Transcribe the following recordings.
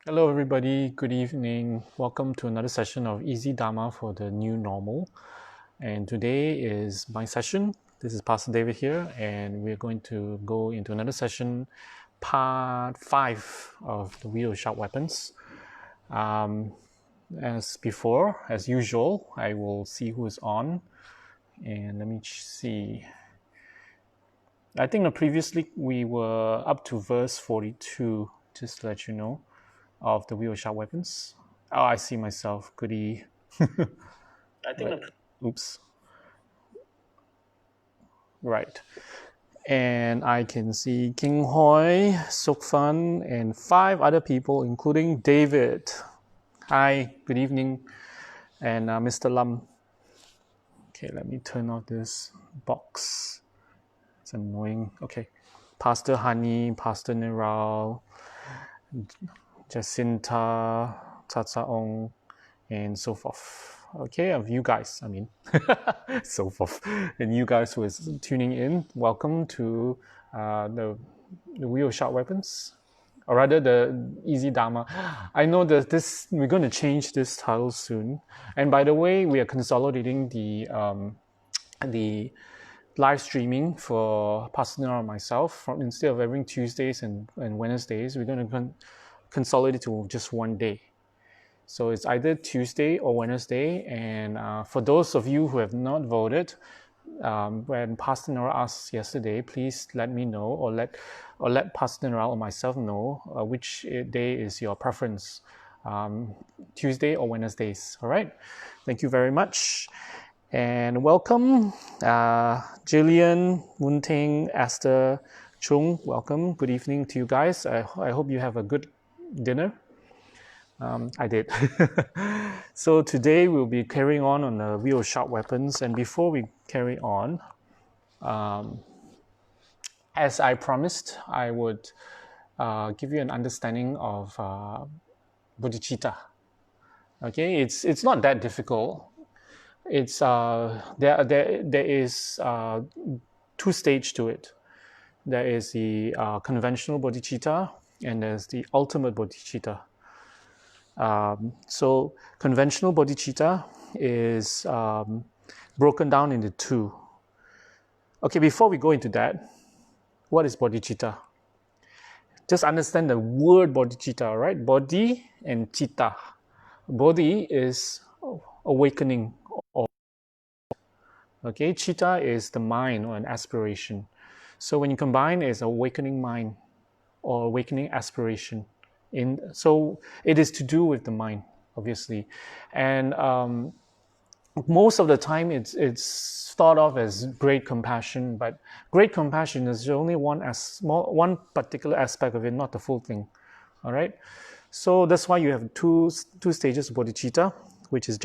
Hello, everybody. Good evening. Welcome to another session of Easy Dharma for the New Normal. And today is my session. This is Pastor David here, and we're going to go into another session, part 5 of the Wheel of Sharp Weapons. As before, as usual, I will see who is on. And let me see. I think previously we were up to verse 42, just to let you know, of the Wheel of Sharp Weapons. Oh, I see myself. Goody. I think Oops. Right. And I can see King Hoi, Sukfan, and 5 other people, including David. Hi, good evening. And Mr. Lam. Okay, let me turn off this box. It's annoying. Okay. Pastor Hani, Pastor Niral, Jacinta, Tataong, and so forth. Okay, of you guys, so forth. And you guys who is tuning in, welcome to the Wheel of Sharp Weapons, or rather the Easy Dharma. I know that we're going to change this title soon. And by the way, we are consolidating the live streaming for Pastor and myself. Instead of every Tuesdays and Wednesdays, we're going to consolidate to just one day. So it's either Tuesday or Wednesday. And for those of you who have not voted, when Pastor Nora asked yesterday, please let me know, or let Pastor Nora or myself know which day is your preference, Tuesday or Wednesdays. All right. Thank you very much. And welcome, Jillian, Munting, Esther, Chung. Welcome. Good evening to you guys. I hope you have a good dinner. I did. So today we'll be carrying on the Wheel of Sharp Weapons. And before we carry on, as I promised, I would give you an understanding of bodhicitta. Okay, it's not that difficult. It's there is 2 stages to it. There is the conventional bodhicitta, and there's the ultimate bodhicitta. So conventional bodhicitta is broken down into 2. Okay, before we go into that, what is bodhicitta? Just understand the word bodhicitta, right? Bodhi and citta. Bodhi is awakening. Okay, citta is the mind or an aspiration. So when you combine, it's awakening mind or awakening aspiration. So it is to do with the mind, obviously, and most of the time it's thought of as great compassion, but great compassion is only one particular aspect of it, not the full thing. All right, so that's why you have two stages of bodhicitta, which is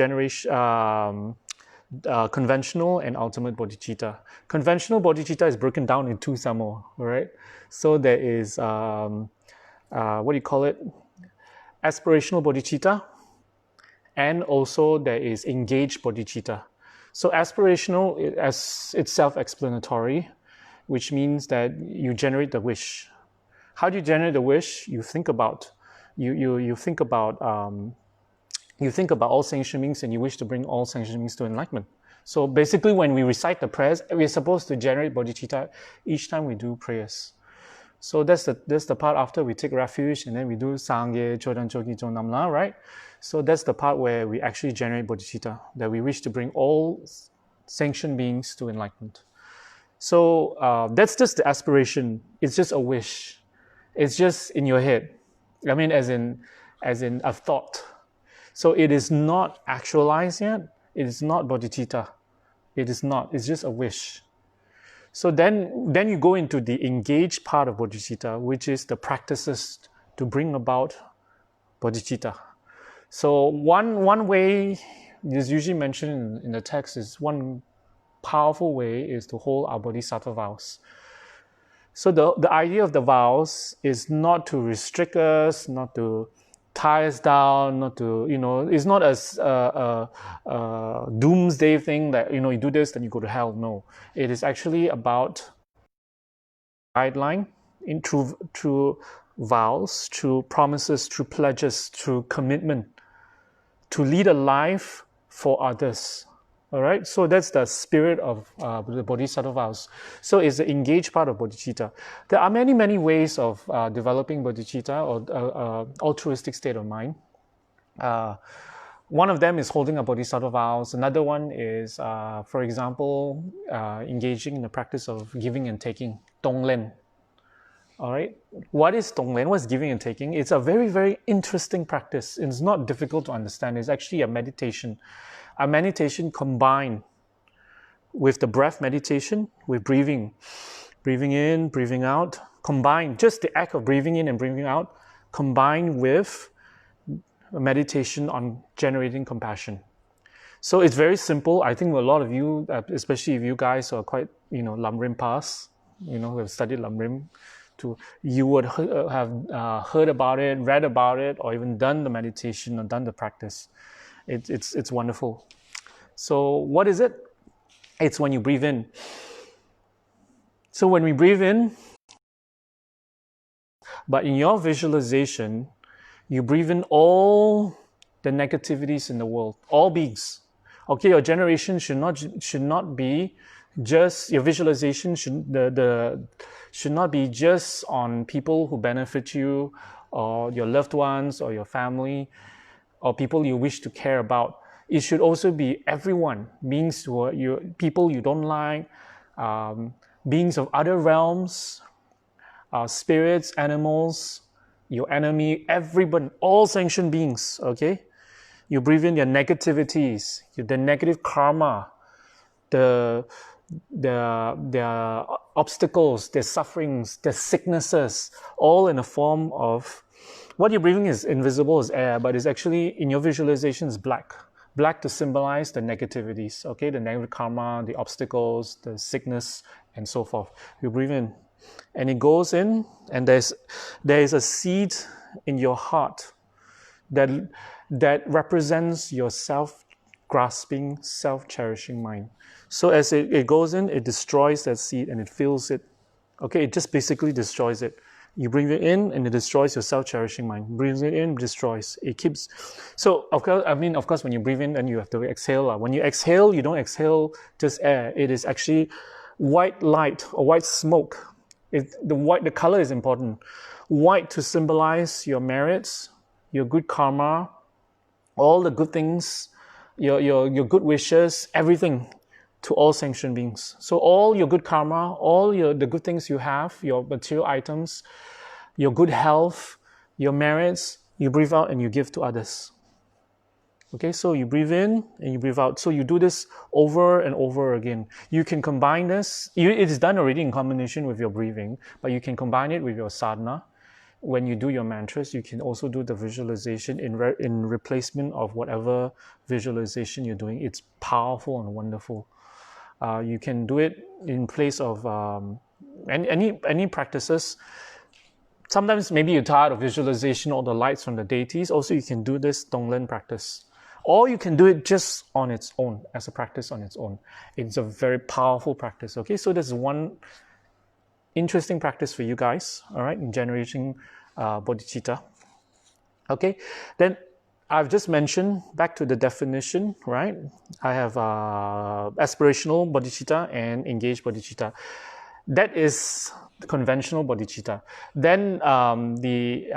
conventional and ultimate bodhicitta. Conventional bodhicitta is broken down in 2 some more. All right, so there is what do you call it, aspirational bodhicitta, and also there is engaged bodhicitta. So aspirational, as it's self-explanatory, which means that you generate the wish. How do you generate the wish? You think about you think about all sentient beings, and you wish to bring all sentient beings to enlightenment. So basically, when we recite the prayers, we're supposed to generate bodhicitta each time we do prayers. So that's the part after we take refuge, and then we do Sangye, Chodan Choki Namla, right? So that's the part where we actually generate bodhicitta, that we wish to bring all sentient beings to enlightenment. So that's just the aspiration. It's just a wish. It's just in your head. I mean, as in a thought. So it is not actualized yet. It is not bodhicitta. It is not. It's just a wish. So then you go into the engaged part of bodhicitta, which is the practices to bring about bodhicitta. So one way is usually mentioned in the text is one powerful way is to hold our bodhisattva vows. So the idea of the vows is not to restrict us, not to tie us down, not to, it's not a doomsday thing that, you do this, then you go to hell. No, it is actually about guideline through vows, through promises, through pledges, through commitment, to lead a life for others. All right, so that's the spirit of the Bodhisattva vows. So it's the engaged part of bodhicitta. There are many, many ways of developing bodhicitta or altruistic state of mind. One of them is holding a bodhisattva vows. Another one is, for example, engaging in the practice of giving and taking, tonglen. All right, what is tonglen? What is giving and taking? It's a very, very interesting practice. It's not difficult to understand. It's actually a meditation combined with the breath meditation, with breathing in, breathing out, combined, just the act of breathing in and breathing out, combined with a meditation on generating compassion. So it's very simple. I think a lot of you, especially if you guys are quite, Lam Rinpas, who have studied Lam Rim, you would have heard about it, read about it, or even done the meditation or done the practice. It's wonderful. So what is it? It's when you breathe in. So when we breathe in, but in your visualization, you breathe in all the negativities in the world, all beings. Okay, your generation should not be just, your visualization should not be just on people who benefit you, or your loved ones, or your family, or people you wish to care about. It should also be everyone, beings who are people you don't like, beings of other realms, spirits, animals, your enemy, everybody, all sanctioned beings, okay? You breathe in your negativities, the negative karma, the obstacles, their sufferings, their sicknesses, all in a form of, what you're breathing is invisible as air, but it's actually, in your visualization, is black. Black to symbolize the negativities, okay? The negative karma, the obstacles, the sickness, and so forth. You breathe in, and it goes in, and there is a seed in your heart that represents your self-grasping, self-cherishing mind. So as it goes in, it destroys that seed and it fills it. Okay, it just basically destroys it. You bring it in and it destroys your self-cherishing mind. Brings it in, destroys. It keeps. So of course, when you breathe in, then you have to exhale. When you exhale, you don't exhale just air. It is actually white light or white smoke. The color is important. White to symbolize your merits, your good karma, all the good things, your good wishes, everything to all sanctioned beings. So all your good karma, all the good things you have, your material items, your good health, your merits, you breathe out and you give to others. Okay, so you breathe in and you breathe out. So you do this over and over again. You can combine this. It is done already in combination with your breathing, but you can combine it with your sadhana. When you do your mantras, you can also do the visualization in replacement of whatever visualization you're doing. It's powerful and wonderful. You can do it in place of any practices. Sometimes maybe you're tired of visualization or the lights from the deities. Also, you can do this tonglen practice. Or you can do it just on its own, as a practice on its own. It's a very powerful practice. Okay, so there's one interesting practice for you guys, all right, in generating bodhicitta. Okay, then I've just mentioned, back to the definition, right? I have aspirational bodhicitta and engaged bodhicitta. That is the conventional bodhicitta. Then ultimate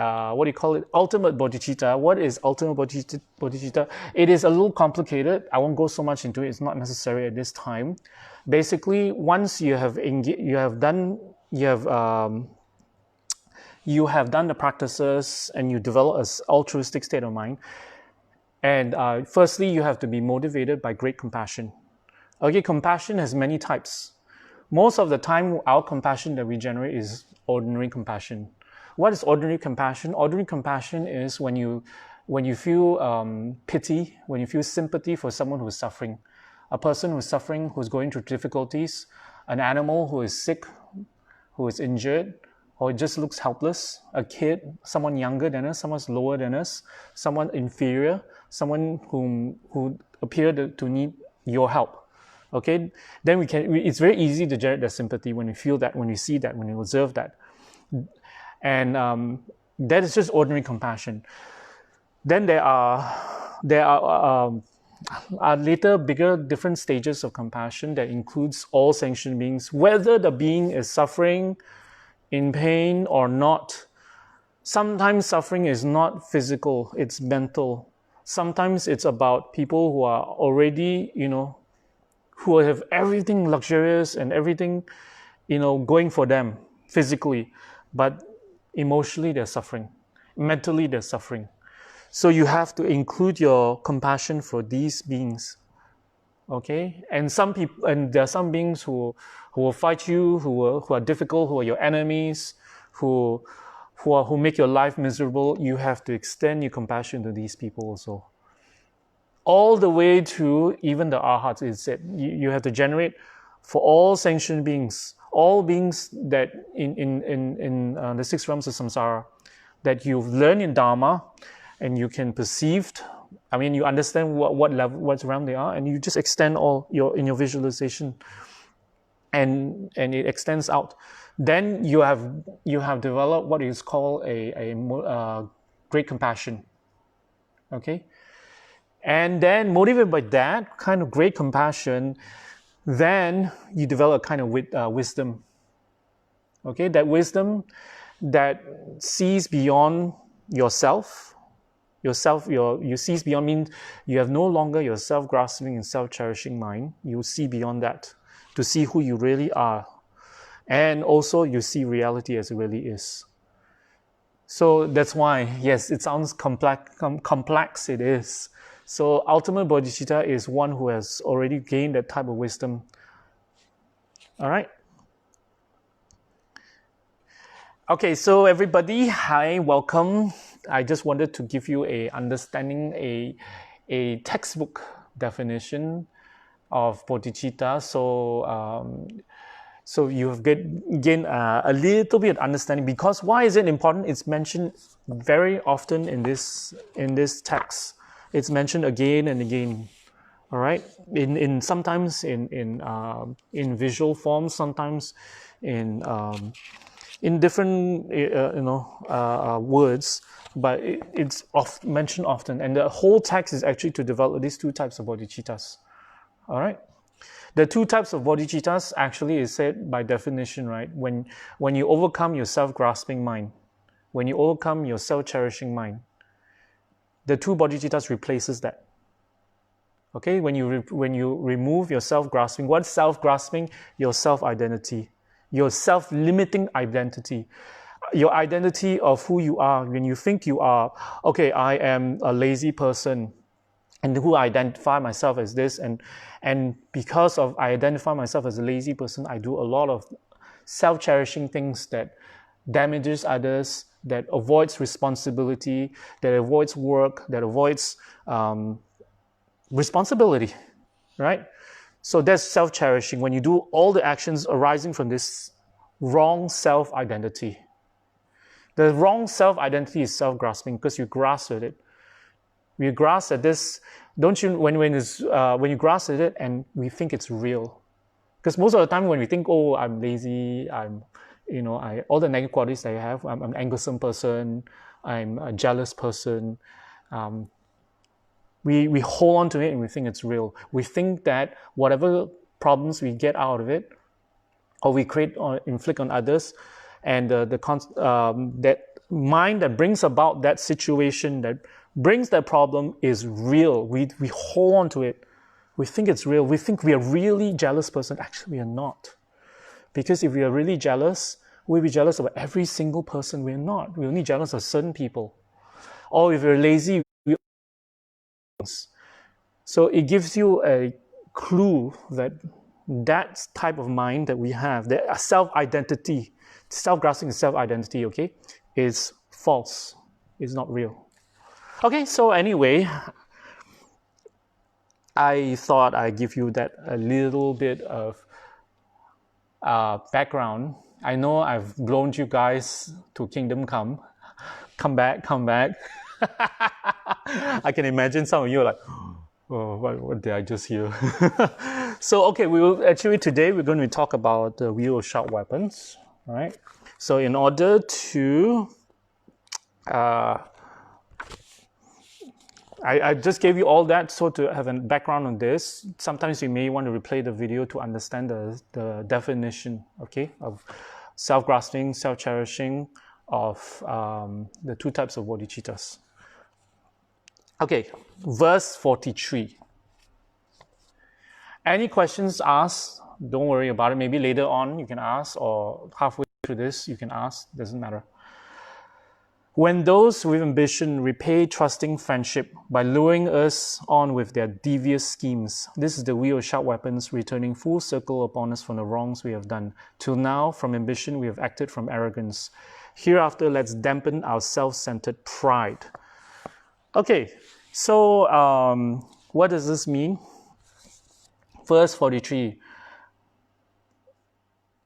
bodhicitta. What is ultimate bodhicitta? It is a little complicated. I won't go so much into it. It's not necessary at this time. Basically, once you have done the practices and you develop an altruistic state of mind, and firstly, you have to be motivated by great compassion. Okay, compassion has many types. Most of the time, our compassion that we generate is ordinary compassion. What is ordinary compassion? Ordinary compassion is when you feel pity, when you feel sympathy for someone who is suffering. A person who is suffering, who is going through difficulties, an animal who is sick, who is injured, or just looks helpless, a kid, someone younger than us, someone lower than us, someone inferior, someone who appear to need your help. Okay, then it's very easy to generate that sympathy when we feel that, when we see that, when we observe that. And that is just ordinary compassion. Then there are later bigger different stages of compassion that includes all sentient beings, whether the being is suffering, in pain or not. Sometimes suffering is not physical, it's mental. Sometimes it's about people who are already, who have everything luxurious and everything, going for them physically, but emotionally they're suffering, mentally they're suffering. So you have to include your compassion for these beings. Okay, and there are some beings who will fight you, who are difficult, who are your enemies, who make your life miserable. You have to extend your compassion to these people also. All the way to even the arhats, is said you have to generate for all sentient beings, all beings that in the six realms of samsara, that you've learned in Dharma, and you can perceive. I mean, you understand what level, what realm they are, and you just extend all in your visualization, and it extends out. Then you have developed what is called a great compassion. Okay, and then motivated by that kind of great compassion, then you develop a kind of wisdom. Okay, that wisdom that sees beyond yourself. You sees beyond means you have no longer your self-grasping and self-cherishing mind. You see beyond that to see who you really are. And also you see reality as it really is. So that's why, yes, it sounds complex, it is. So ultimate bodhicitta is one who has already gained that type of wisdom. All right. Okay, so everybody, hi, welcome. I just wanted to give you a understanding, a textbook definition of bodhicitta. So you have gained a little bit of understanding. Because why is it important? It's mentioned very often in this text. It's mentioned again and again. All right, in sometimes in visual form, sometimes in different words, but it's mentioned often, and the whole text is actually to develop these two types of bodhicittas. All right, the two types of bodhicittas actually is said by definition, right? When you overcome your self-grasping mind, when you overcome your self-cherishing mind, the two bodhicittas replaces that. Okay, when you remove your self-grasping, what's self-grasping? Your self-identity, your self-limiting identity, your identity of who you are. When you think you are, okay, I am a lazy person, and who I identify myself as this, and because of I identify myself as a lazy person, I do a lot of self-cherishing things that damages others, that avoids responsibility, that avoids work, that avoids responsibility, right? So that's self-cherishing, when you do all the actions arising from this wrong self-identity. The wrong self-identity is self-grasping, because you grasp at it. You grasp at this, don't you, when you grasp at it and we think it's real. Because most of the time when we think, oh, I'm lazy, all the negative qualities that I have, I'm an angersome person, I'm a jealous person, we hold on to it and we think it's real. We think that whatever problems we get out of it, or we create or inflict on others, and that mind that brings about that situation, that brings that problem, is real. We hold on to it. We think it's real. We think we are really jealous person. Actually, we are not. Because if we are really jealous, we'll be jealous of every single person. We're not. We're only jealous of certain people. Or if we're lazy, so it gives you a clue that type of mind that we have, that self-identity, self-grasping self-identity, okay, is false, is not real. Okay, so anyway, I thought I'd give you that a little bit of background. I know I've blown you guys to kingdom come. Come back. I can imagine some of you are like, oh, what did I just hear? So, okay, today we're going to talk about the wheel of sharp weapons, right? So in order to, I just gave you all that so to have a background on this. Sometimes you may want to replay the video to understand the definition, okay, of self-grasping, self-cherishing, of the two types of bodhicittas. Okay, verse 43. Any questions asked, don't worry about it. Maybe later on you can ask, or halfway through this you can ask, doesn't matter. When those with ambition repay trusting friendship by luring us on with their devious schemes, this is the wheel of sharp weapons returning full circle upon us from the wrongs we have done. Till now, from ambition we have acted from arrogance. Hereafter, let's dampen our self-centered pride. Okay, so what does this mean? Verse 43.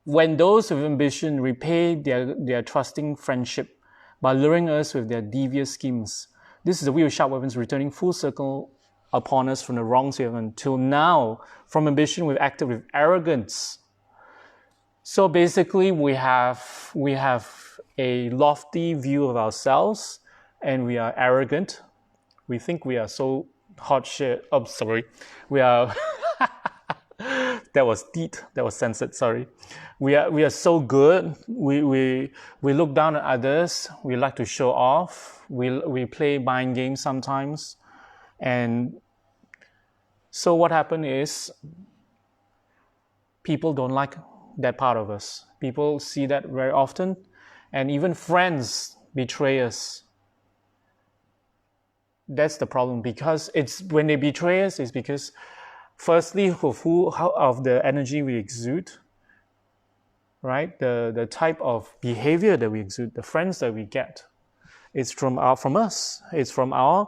When those with ambition repay their trusting friendship by luring us with their devious schemes, this is the wheel of sharp weapons returning full circle upon us from the wrongs we have done. Till now, from ambition we've acted with arrogance. So basically, we have a lofty view of ourselves, and we are arrogant. We think we are so hot shit. Oh, sorry. We are. That was teeth. That was censored. Sorry. We are so good. We look down at others. We like to show off. We play mind games sometimes, and so what happened is people don't like that part of us. People see that very often, and even friends betray us. That's the problem, because it's when they betray us, it's because firstly of the energy we exude, right? The type of behavior that we exude, the friends that we get, it's from us. It's from our,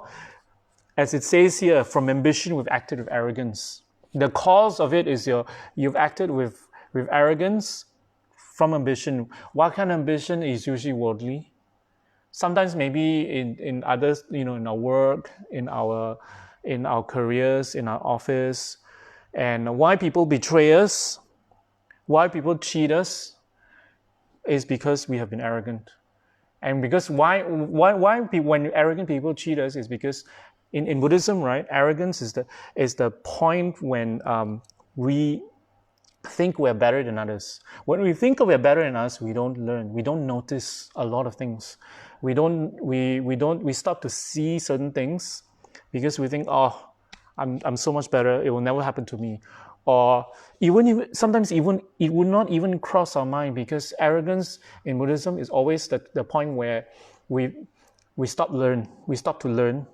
as it says here, from ambition we've acted with arrogance. The cause of it is you've acted with arrogance from ambition. What kind of ambition is usually worldly? Sometimes maybe in others, in our work, in our careers, in our office. And why people betray us, why people cheat us, is because we have been arrogant. And because why when arrogant people cheat us is because in Buddhism, right, arrogance is the point when we think we're better than others. When we think we're better than us, we don't learn. We don't notice a lot of things. We stop to see certain things because we think, oh, I'm so much better. It will never happen to me. Or sometimes it would not even cross our mind, because arrogance in Buddhism is always the point where we stop to learn,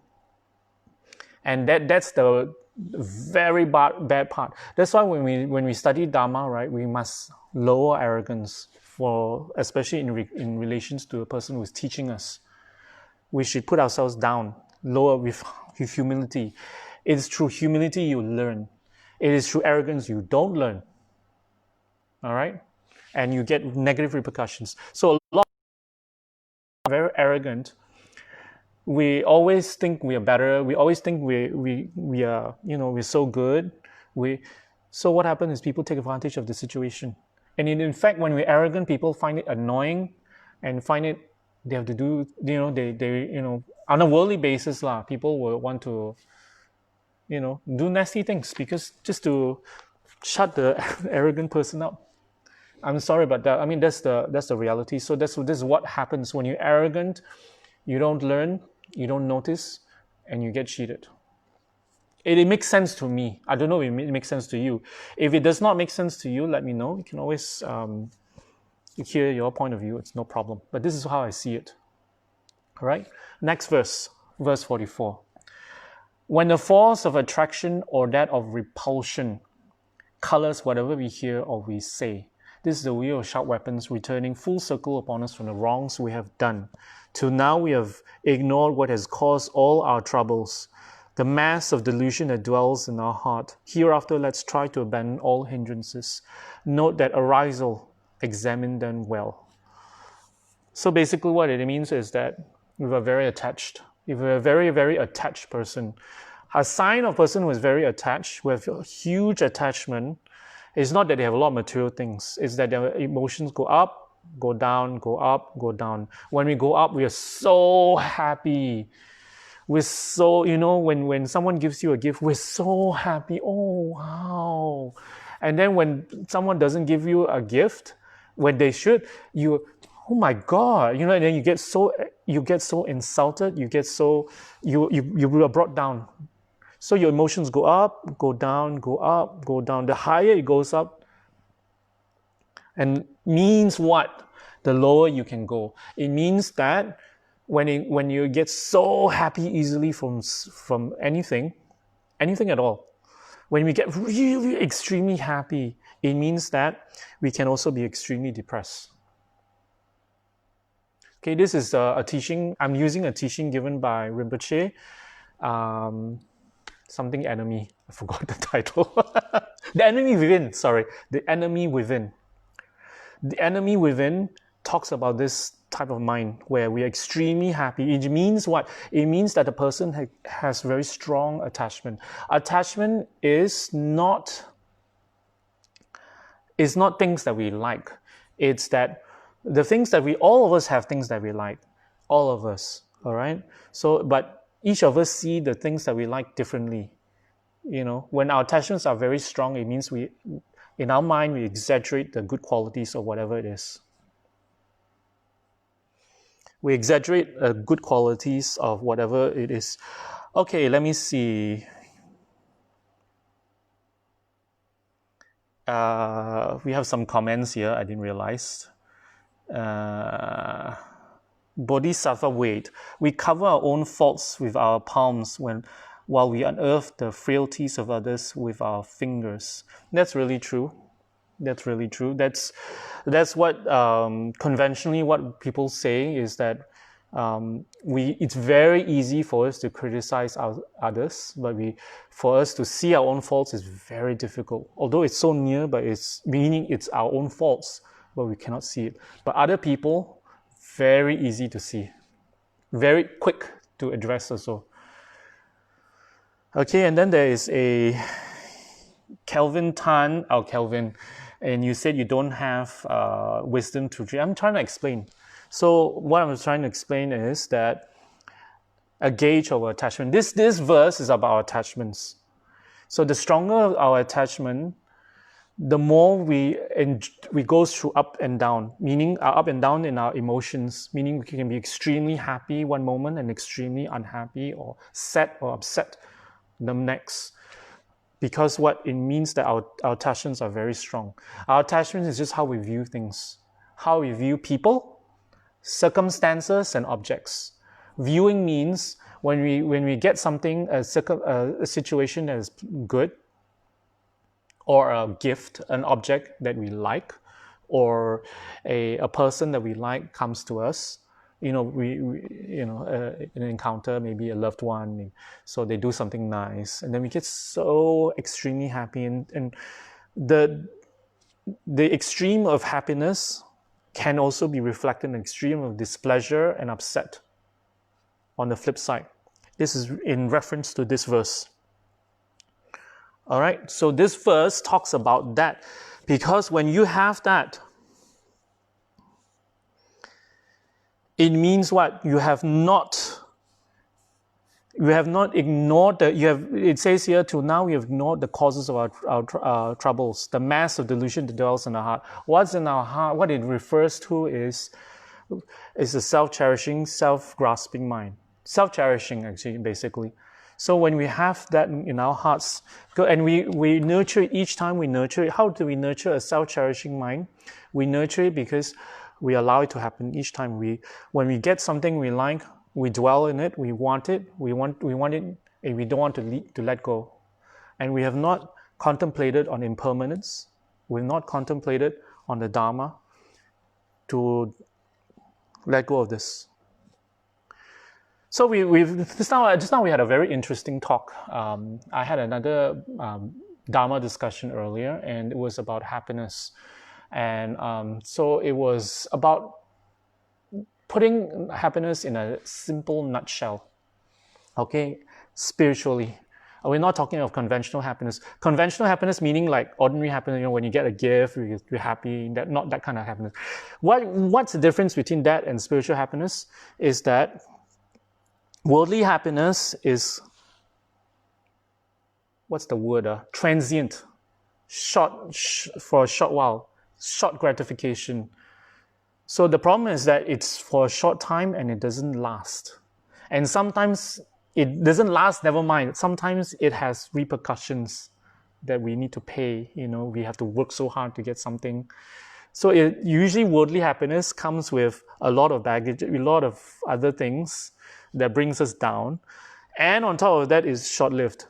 and that's the very bad part. That's why when we study Dharma, right, we must lower arrogance, especially in relations to a person who is teaching us. We should put ourselves down, lower with humility. It is through humility you learn. It is through arrogance you don't learn. All right? And you get negative repercussions. So a lot of very arrogant. We always think we are better. We always think we are, we're so good. So what happens is people take advantage of the situation. And in fact, when we're arrogant, people find it annoying and find it, they have to do, they on a worldly basis, people will want to, do nasty things because just to shut the arrogant person up. I'm sorry about that. I mean, that's the reality. So this is what happens when you're arrogant. You don't learn, you don't notice, and you get cheated. It makes sense to me. I don't know if it makes sense to you. If it does not make sense to you, let me know. You can always hear your point of view. It's no problem. But this is how I see it. All right? Next verse 44. When the force of attraction or that of repulsion colors whatever we hear or we say, this is the wheel of sharp weapons returning full circle upon us from the wrongs we have done. Till now we have ignored what has caused all our troubles, the mass of delusion that dwells in our heart. Hereafter, let's try to abandon all hindrances. Note that arisal, examine them well. So basically what it means is that we were very attached. If we're a very, very attached person, a sign of a person who is very attached, with a huge attachment, is not that they have a lot of material things. It's that their emotions go up go down, go up, go down. When we go up, we are so happy. We're so, when someone gives you a gift, we're so happy. Oh, wow. And then when someone doesn't give you a gift, when they should, oh my God, and then you get so insulted, you are brought down. So your emotions go up, go down, go up, go down. The higher it goes up, and means what? The lower you can go. It means that when you get so happy easily from anything at all, when we get really extremely happy, it means that we can also be extremely depressed. Okay, this is a teaching. I'm using a teaching given by Rinpoche. Something enemy. I forgot the title. The enemy within. Sorry, the enemy within. The enemy within talks about this type of mind where we are extremely happy. It means what? It means that the person has very strong attachment. Attachment is not things that we like. It's that the things that all of us have things that we like. All of us. All right? So, but each of us see the things that we like differently. When our attachments are very strong, it means in our mind, we exaggerate the good qualities of whatever it is. We exaggerate the good qualities of whatever it is. Okay, let me see. We have some comments here. I didn't realize. Bodhisattva weight. We cover our own faults with our palms while we unearth the frailties of others with our fingers. That's really true. That's really true. That's what conventionally what people say is that it's very easy for us to criticize others, but for us to see our own faults is very difficult. Although it's so near, but it's our own faults, but we cannot see it. But other people, very easy to see, very quick to address also. Okay, and then there is a Kelvin Tan, Kelvin, and you said you don't have wisdom to dream. I'm trying to explain. So what I'm trying to explain is that a gauge of attachment. This verse is about attachments. So the stronger our attachment, the more we go through up and down, meaning up and down in our emotions, meaning we can be extremely happy one moment and extremely unhappy or sad or upset the next. Because what it means that our attachments are very strong. Our attachment is just how we view things, how we view people, circumstances, and objects. Viewing means when we get something, a situation that is good, or a gift, an object that we like, or a person that we like comes to us. An encounter, maybe a loved one, so they do something nice, and then we get so extremely happy, and the extreme of happiness can also be reflected in the extreme of displeasure and upset on the flip side. This is in reference to this verse. All right, so this verse talks about that, because when you have that, it means what? You have not ignored it says here, till now we have ignored the causes of our troubles, the mass of delusion that dwells in our heart. What's in our heart, what it refers to is a self-cherishing, self-grasping mind. Self-cherishing, actually, basically. So when we have that in our hearts, and we nurture it each time we nurture it. How do we nurture a self-cherishing mind? We nurture it because we allow it to happen each time. When we get something we like, we dwell in it, we want it, and we don't want to let go. And we have not contemplated on impermanence. We've not contemplated on the Dharma to let go of this. So just now we had a very interesting talk. I had another Dharma discussion earlier, and it was about happiness. And so it was about putting happiness in a simple nutshell, okay, spiritually. We're not talking of conventional happiness. Conventional happiness meaning like ordinary happiness, when you get a gift, you're happy, not that kind of happiness. What's the difference between that and spiritual happiness is that worldly happiness is, what's the word? Transient, for a short while, short gratification. So the problem is that it's for a short time and it doesn't last. And sometimes it doesn't last, never mind. Sometimes it has repercussions that we need to pay. We have to work so hard to get something. So usually worldly happiness comes with a lot of baggage, a lot of other things that brings us down. And on top of that is short-lived.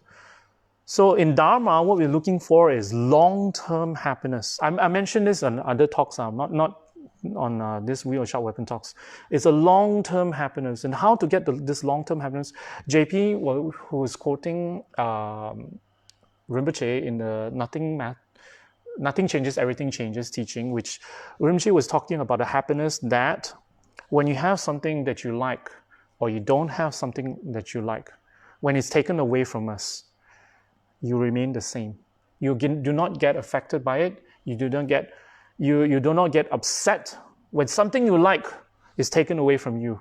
So in Dharma, what we're looking for is long-term happiness. I mentioned this on other talks, not on this Wheel of Sharp Weapon talks. It's a long-term happiness. And how to get this long-term happiness? JP, who was quoting Rinpoche in the Nothing Changes, Everything Changes teaching, which Rinpoche was talking about a happiness that when you have something that you like, or you don't have something that you like, when it's taken away from us, you remain the same. You do not get affected by it. You do not get upset when something you like is taken away from you.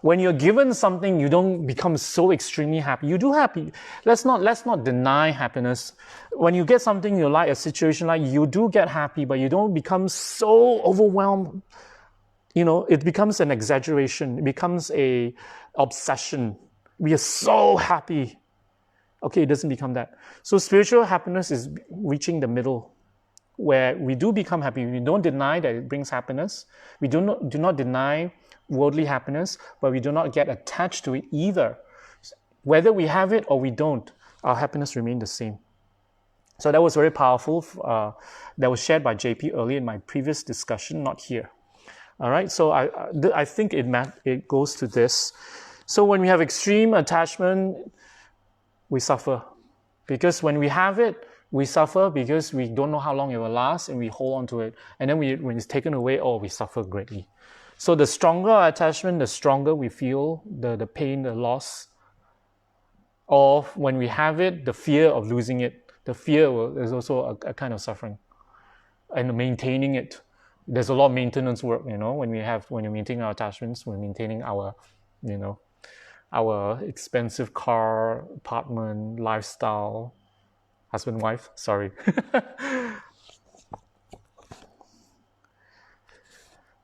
When you're given something, you don't become so extremely happy. You do happy. Let's not deny happiness. When you get something you like, a situation like, you do get happy, but you don't become so overwhelmed. It becomes an exaggeration. It becomes a obsession. We are so happy. Okay, it doesn't become that. So spiritual happiness is reaching the middle, where we do become happy. We don't deny that it brings happiness. We do not deny worldly happiness, but we do not get attached to it either. Whether we have it or we don't, our happiness remains the same. So that was very powerful. That was shared by JP earlier in my previous discussion, not here. All right, so I think it goes to this. So when we have extreme attachment, we suffer. Because when we have it, we suffer because we don't know how long it will last and we hold on to it. And then when it's taken away, we suffer greatly. So the stronger our attachment, the stronger we feel the pain, the loss. Or when we have it, the fear of losing it. The fear is also a kind of suffering. And maintaining it. There's a lot of maintenance work, when you're maintaining our attachments, we're maintaining our, our expensive car, apartment, lifestyle, husband, wife, sorry.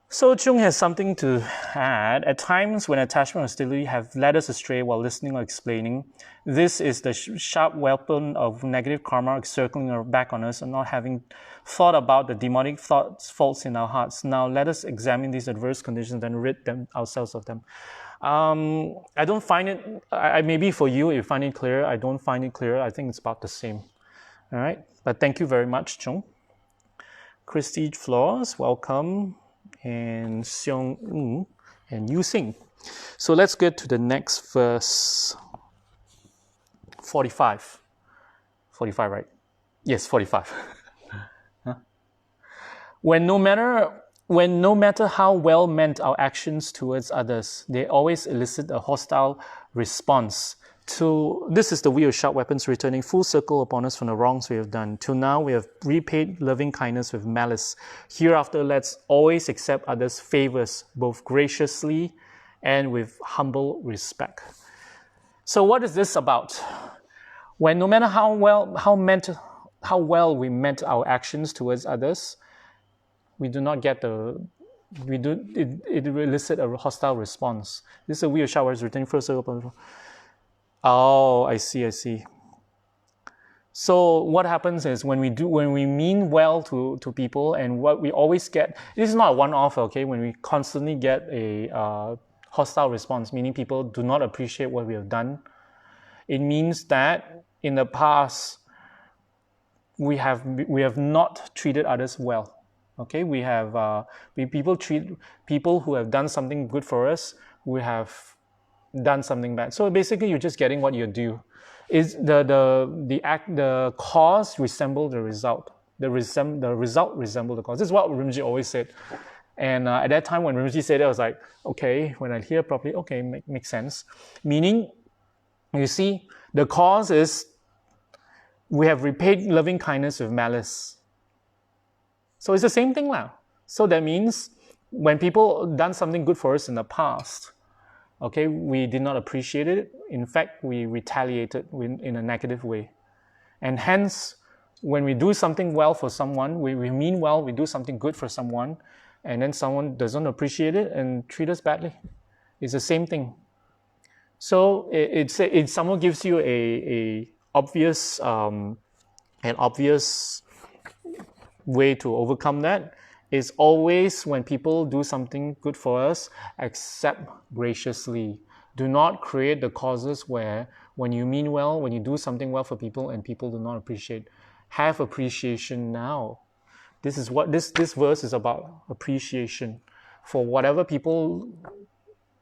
So Chung has something to add. At times when attachment or hostility have led us astray while listening or explaining, this is the sharp weapon of negative karma circling back on us and not having thought about the demonic faults in our hearts. Now let us examine these adverse conditions and rid ourselves of them. I don't find it, maybe for you find it clear. I don't find it clear. I think it's about the same. All right. But thank you very much, Chung. Christy Flores, welcome. And Xiong Ng and Yu Sing. So let's get to the next verse. 45. 45, right? Yes, 45. Huh? When no matter how well meant our actions towards others, they always elicit a hostile response. This is the wheel of sharp weapons returning full circle upon us from the wrongs we have done. Till now we have repaid loving kindness with malice. Hereafter let's always accept others' favors, both graciously and with humble respect. So what is this about? When no matter how well we meant our actions towards others, we do not get it elicit a hostile response. This is a wheel of sharp weapons returning full circle upon us. Oh, I see. So what happens is when we mean well to people, and what we always get, this is not a one-off, okay? When we constantly get a hostile response, meaning people do not appreciate what we have done, it means that in the past we have not treated others well. Okay, we have people who have done something good for us, we have done something bad. So basically you're just getting what you're due. Is the cause resemble the result. The result resemble the cause. This is what Rinpoche always said. And at that time when Rinpoche said it, I was like, okay, when I hear properly, okay, makes sense. Meaning, you see, the cause is we have repaid loving kindness with malice. So it's the same thing now. So that means when people done something good for us in the past, okay, we did not appreciate it. In fact, we retaliated in a negative way. And hence, when we do something well for someone, we mean well, we do something good for someone, and then someone doesn't appreciate it and treat us badly. It's the same thing. So it someone gives you an obvious way to overcome that is always when people do something good for us, accept graciously. Do not create the causes where when you mean well, when you do something well for people and people do not appreciate, have appreciation now. This is what this verse is about, appreciation for whatever people,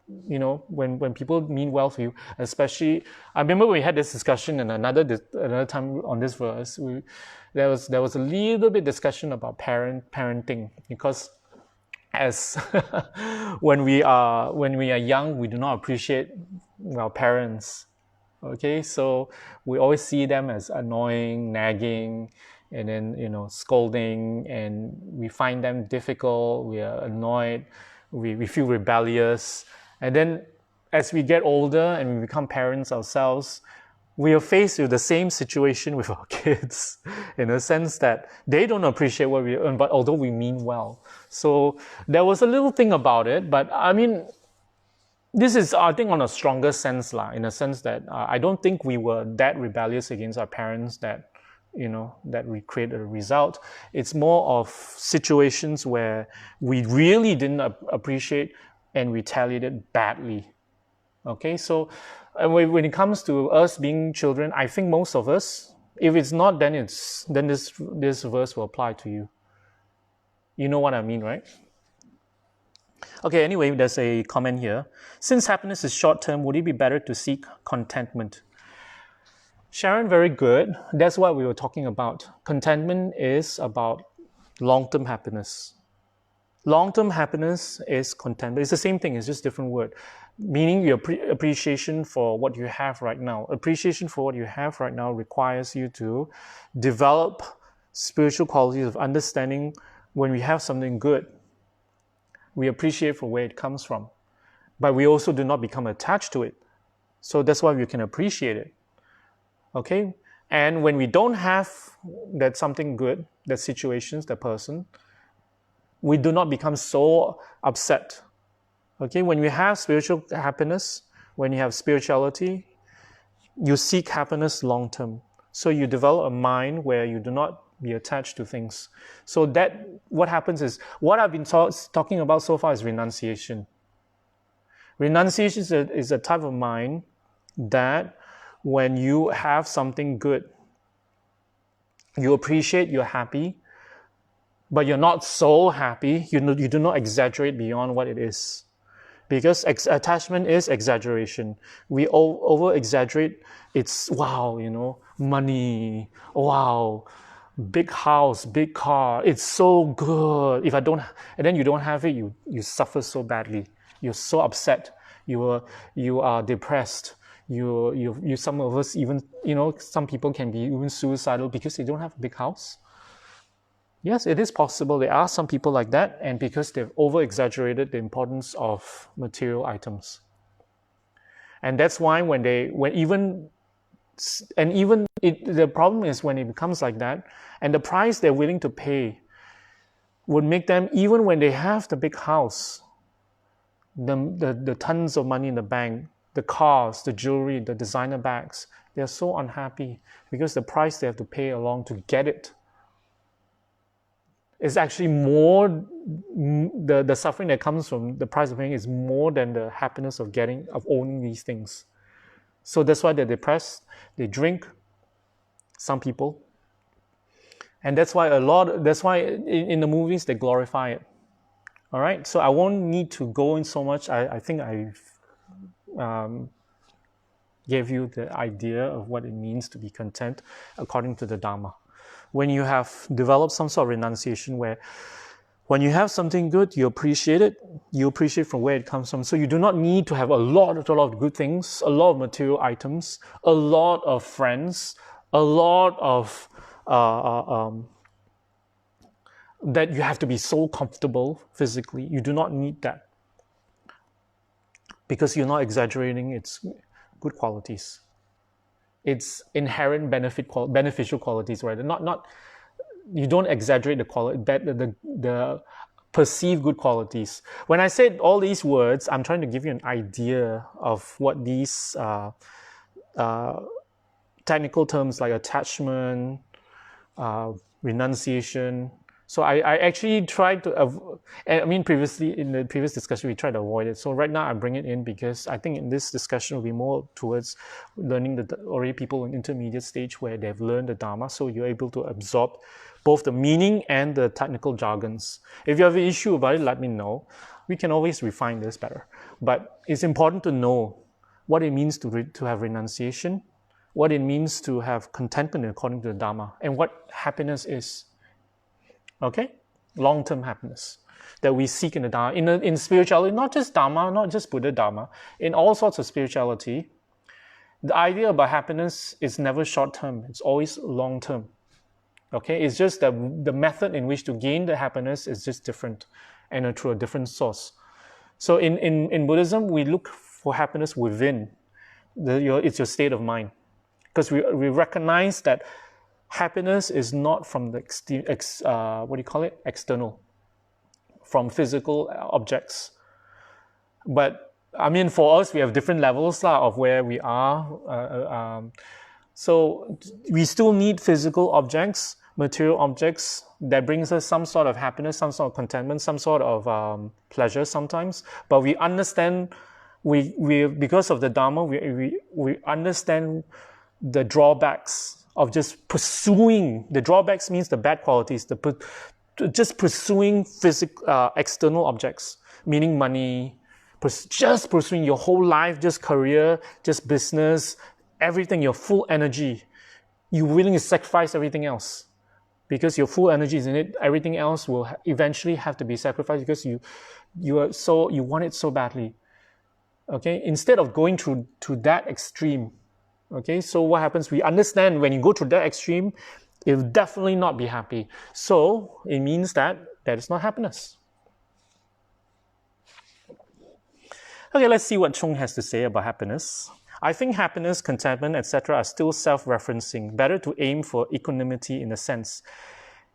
when people mean well for you, especially, I remember we had this discussion and another time on this verse, there was a little bit discussion about parenting, because as when we are young, we do not appreciate our parents. Okay, so we always see them as annoying, nagging, and then scolding, and we find them difficult. We are annoyed. We feel rebellious, and then as we get older and we become parents ourselves, we are faced with the same situation with our kids, in a sense that they don't appreciate what we earn, but although we mean well. So there was a little thing about it, but I mean, this is, I think, on a stronger sense, in a sense that I don't think we were that rebellious against our parents that we created a result. It's more of situations where we really didn't appreciate and retaliated badly. Okay, so when it comes to us being children, I think most of us, if it's not, then this verse will apply to you. You know what I mean, right? Okay, anyway, there's a comment here. Since happiness is short-term, would it be better to seek contentment? Sharon, very good. That's what we were talking about. Contentment is about long-term happiness. Long-term happiness is contentment. It's the same thing, it's just a different word. Meaning your appreciation for what you have right now. Appreciation for what you have right now requires you to develop spiritual qualities of understanding. When we have something good, we appreciate for where it comes from. But we also do not become attached to it. So that's why we can appreciate it. Okay? And when we don't have that something good, that situations, that person, we do not become so upset. Okay? When we have spiritual happiness, when you have spirituality, you seek happiness long term. So you develop a mind where you do not be attached to things. So that what happens is, what I've been talking about so far is renunciation. Renunciation is a type of mind that when you have something good, you appreciate, you're happy, but you're not so happy, you do not exaggerate beyond what it is. Because attachment is exaggeration. We over-exaggerate. It's, wow, money, wow, big house, big car, it's so good. If I don't, and then you don't have it, you suffer so badly. You're so upset. You are depressed. You some of us even, some people can be even suicidal because they don't have a big house. Yes, it is possible. There are some people like that, and because they've over-exaggerated the importance of material items. And that's why the problem is when it becomes like that, and the price they're willing to pay would make them, even when they have the big house, the tons of money in the bank, the cars, the jewelry, the designer bags, they're so unhappy because the price they have to pay along to get it is actually more, the suffering that comes from the price of paying is more than the happiness of owning these things. So that's why they're depressed. They drink, some people. And that's why in the movies they glorify it. All right, so I won't need to go in so much. I think I've gave you the idea of what it means to be content according to the Dharma. When you have developed some sort of renunciation where when you have something good, you appreciate it, you appreciate from where it comes from. So you do not need to have a lot of good things, a lot of material items, a lot of friends, a lot of that you have to be so comfortable physically. You do not need that, because you're not exaggerating its good qualities, its inherent beneficial qualities, right? Not you don't exaggerate the perceived good qualities. When I said all these words, I'm trying to give you an idea of what these technical terms like attachment, renunciation. So I actually tried to, previously in the previous discussion, we tried to avoid it. So right now I bring it in because I think in this discussion will be more towards learning already people in intermediate stage where they've learned the Dharma. So you're able to absorb both the meaning and the technical jargons. If you have an issue about it, let me know. We can always refine this better. But it's important to know what it means to have renunciation, what it means to have contentment according to the Dharma, and what happiness is. Okay? Long-term happiness that we seek in the Dharma. In spirituality, not just Dharma, not just Buddha Dharma, in all sorts of spirituality, the idea about happiness is never short-term. It's always long-term. Okay? It's just that the method in which to gain the happiness is just different and through a different source. So in Buddhism, we look for happiness within. It's your state of mind. Because we recognize that happiness is not from the external, from physical objects. But for us, we have different levels of where we are. So we still need physical objects, material objects that brings us some sort of happiness, some sort of contentment, some sort of pleasure sometimes. But we understand, we because of the Dharma, we understand the drawbacks of just pursuing. The drawbacks means the bad qualities, just pursuing external objects, meaning money, just pursuing your whole life, just career, just business, everything, your full energy. You're willing to sacrifice everything else because your full energy is in it. Everything else will eventually have to be sacrificed because you want it so badly. Okay, instead of going to that extreme. Okay, so what happens? We understand when you go to that extreme, it will definitely not be happy. So it means that is not happiness. Okay, let's see what Chung has to say about happiness. I think happiness, contentment, etc. are still self-referencing. Better to aim for equanimity in a sense.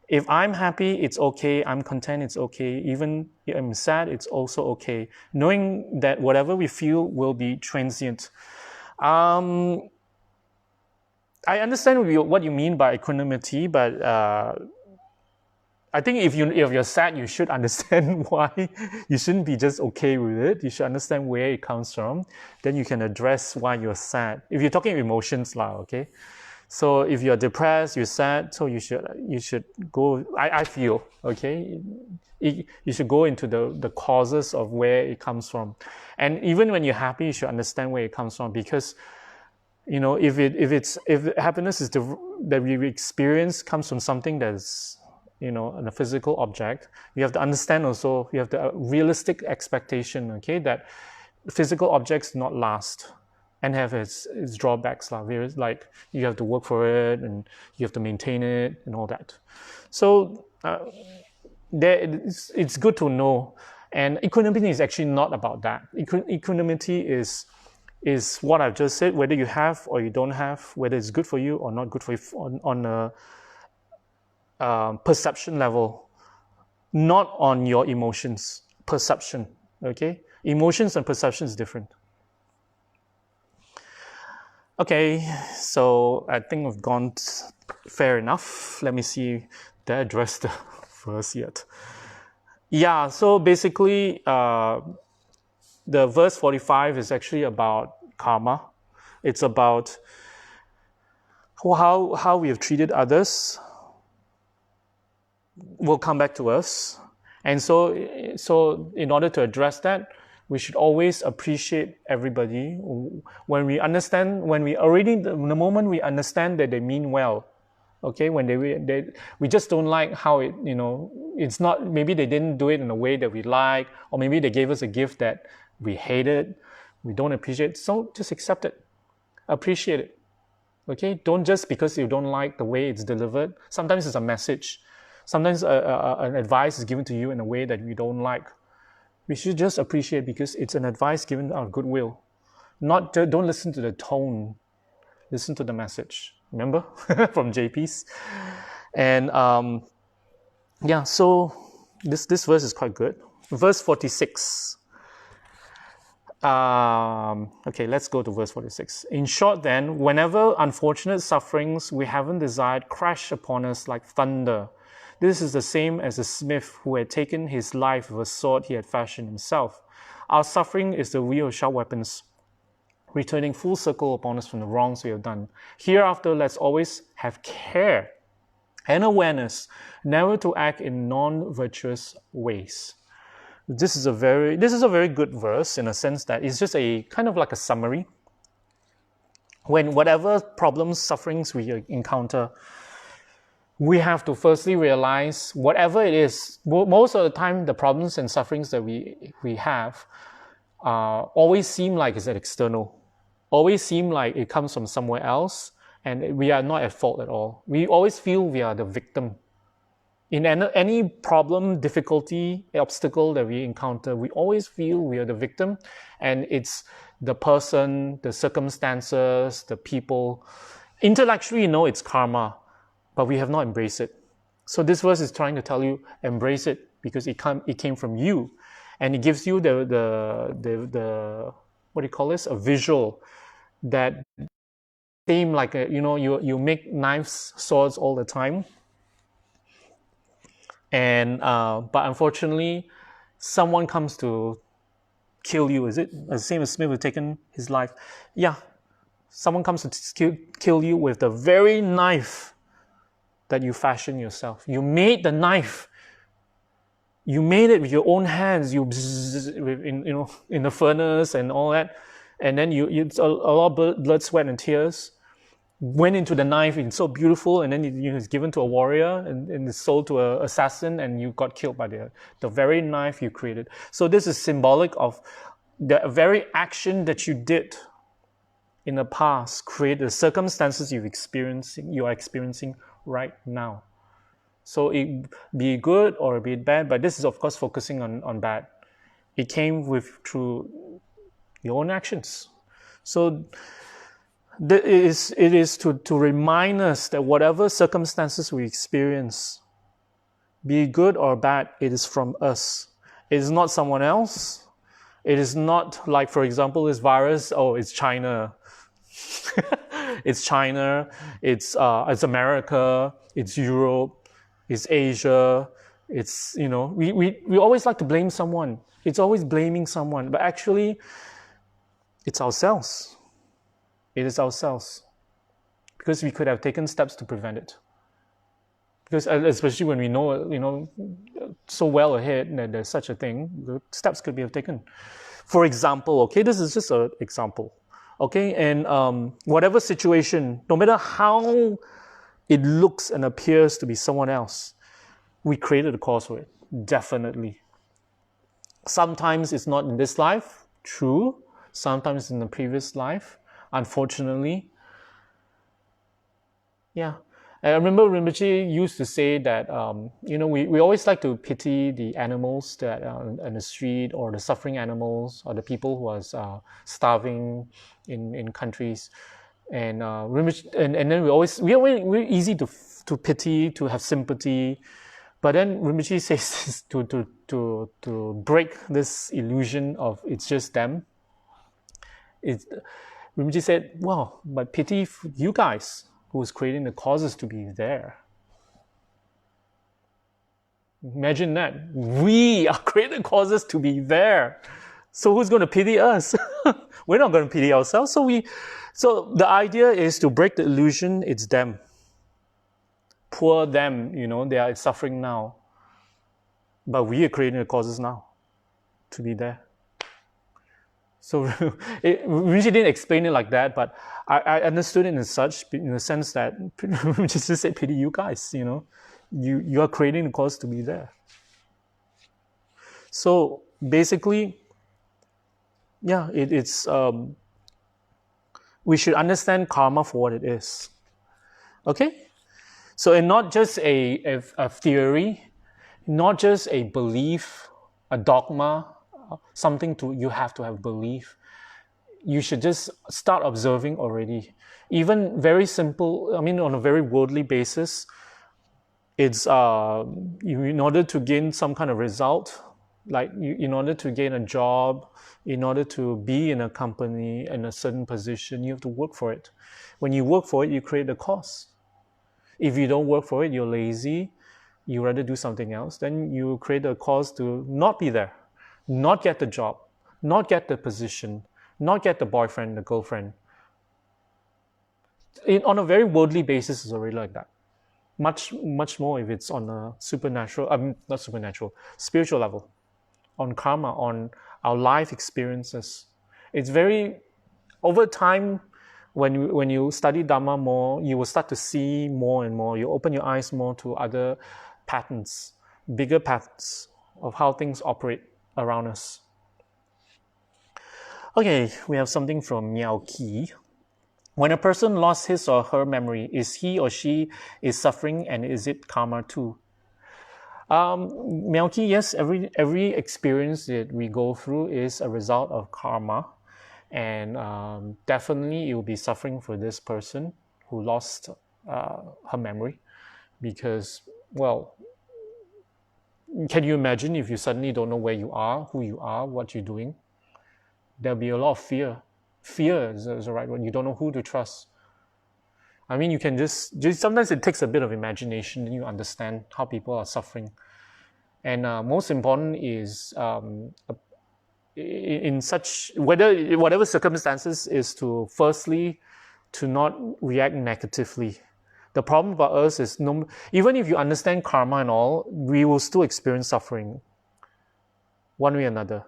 If I'm happy, it's okay. I'm content, it's okay. Even if I'm sad, it's also okay. Knowing that whatever we feel will be transient. I understand what you mean by equanimity, but I think if you're sad, you should understand why. You shouldn't be just okay with it. You should understand where it comes from. Then you can address why you're sad. If you're talking emotions, okay? So if you're depressed, you're sad, so you should go, I feel, okay? You should go into the causes of where it comes from. And even when you're happy, you should understand where it comes from, because if happiness is that we experience comes from something that's a physical object, you have to understand also, you have the realistic expectation, okay, that physical objects do not last and have its drawbacks. Like you have to work for it and you have to maintain it and all that. So it's good to know. And equanimity is actually not about that. Equanimity is what I've just said, whether you have or you don't have, whether it's good for you or not good for you on a perception level, not on your emotions. Perception, okay? Emotions and perception is different. Okay, so I think we've gone fair enough. Let me see, did I address the verse yet? Yeah, so basically, the verse 45 is actually about karma. It's about how we have treated others will come back to us. And so in order to address that, we should always appreciate everybody. When we the moment we understand that they mean well, okay, when we just don't like how it, it's not, maybe they didn't do it in a way that we like, or maybe they gave us a gift that we hated, we don't appreciate, so just accept it, appreciate it, Okay, don't just because you don't like the way it's delivered. Sometimes it's a message. Sometimes an advice is given to you in a way that you don't like. We should just appreciate because it's an advice given out of goodwill. Not don't listen to the tone. Listen to the message. Remember from JP's, and yeah. So this verse is quite good. Verse 46. Okay, let's go to verse 46. In short, then, whenever unfortunate sufferings we haven't desired crash upon us like thunder, this is the same as the smith who had taken his life with a sword he had fashioned himself. Our suffering is the wheel of sharp weapons, returning full circle upon us from the wrongs we have done. Hereafter, let's always have care and awareness, never to act in non-virtuous ways. This is a very good verse in a sense that it's just a kind of like a summary. When whatever problems, sufferings we encounter, we have to firstly realize whatever it is. Most of the time, the problems and sufferings that we have always seem like it's external, always seem like it comes from somewhere else, and we are not at fault at all. We always feel we are the victim. In any problem, difficulty, obstacle that we encounter, we always feel we are the victim, and it's the person, the circumstances, the people. Intellectually, it's karma, but we have not embraced it. So this verse is trying to tell you, embrace it, because it came from you, and it gives you the what do you call this? A visual that seem like you make knives, swords all the time. And but unfortunately, someone comes to kill you. Is it the same as Smith had taken his life? Yeah, someone comes to kill you with the very knife that you fashioned yourself. You made the knife. You made it with your own hands. You in the furnace and all that, and then it's a lot of blood, sweat, and tears. Went into the knife, it's so beautiful, and then it's given to a warrior and it's sold to an assassin, and you got killed by the very knife you created. So this is symbolic of the very action that you did in the past, create the circumstances you are experiencing right now. So it be good or be bad, but this is of course focusing on bad. It came through your own actions. So it is to remind us that whatever circumstances we experience, be good or bad, it is from us. It is not someone else. It is not like, for example, this virus, it's China. It's China, it's America, it's Europe, it's Asia. It's, we always like to blame someone. It's always blaming someone, but actually it's ourselves. It is ourselves, because we could have taken steps to prevent it. Because especially when we know, so well ahead that there's such a thing, the steps could be taken. For example, okay, this is just an example, okay, and whatever situation, no matter how it looks and appears to be someone else, we created a cause for it, definitely. Sometimes it's not in this life, true. Sometimes in the previous life. Unfortunately, yeah. I remember Rinpoche used to say that, we always like to pity the animals that are on the street, or the suffering animals, or the people who are starving in countries. And Rinpoche, and then we're easy to pity, to have sympathy. But then Rinpoche says this to break this illusion of it's just them. Rinpoche said, well, but pity you guys who's creating the causes to be there. Imagine that. We are creating causes to be there. So who's going to pity us? We're not going to pity ourselves. So the idea is to break the illusion, it's them. Poor them, they are suffering now. But we are creating the causes now to be there. So we didn't explain it like that, but I understood it in the sense that just to say pity you guys, you are creating the cause to be there. So basically, yeah, it's we should understand karma for what it is. Okay? So, and not just a theory, not just a belief, a dogma, something you have to have belief. You should just start observing already. Even very simple, on a very worldly basis, it's in order to gain some kind of result, like in order to gain a job, in order to be in a company in a certain position, you have to work for it. When you work for it, you create the cause. If you don't work for it, you're lazy, you rather do something else, then you create a cause to not be there, not get the job, not get the position, not get the boyfriend, the girlfriend. On a very worldly basis, it's already like that. Much more if it's on a supernatural, not supernatural, spiritual level, on karma, on our life experiences. It's very, over time, when you study Dharma more, you will start to see more and more. You open your eyes more to other patterns, bigger patterns of how things operate around us. Okay, we have something from Miao Qi. When a person lost his or her memory, is he or she is suffering, and is it karma too? Miao Qi, yes, every experience that we go through is a result of karma, and definitely you will be suffering for this person who lost her memory, because, well, can you imagine if you suddenly don't know where you are, who you are, what you're doing? There'll be a lot of fear. Fear is the right word. You don't know who to trust. You can just sometimes it takes a bit of imagination, and you understand how people are suffering. And most important is in such whatever circumstances, is to firstly to not react negatively. The problem about us is even if you understand karma and all, we will still experience suffering one way or another.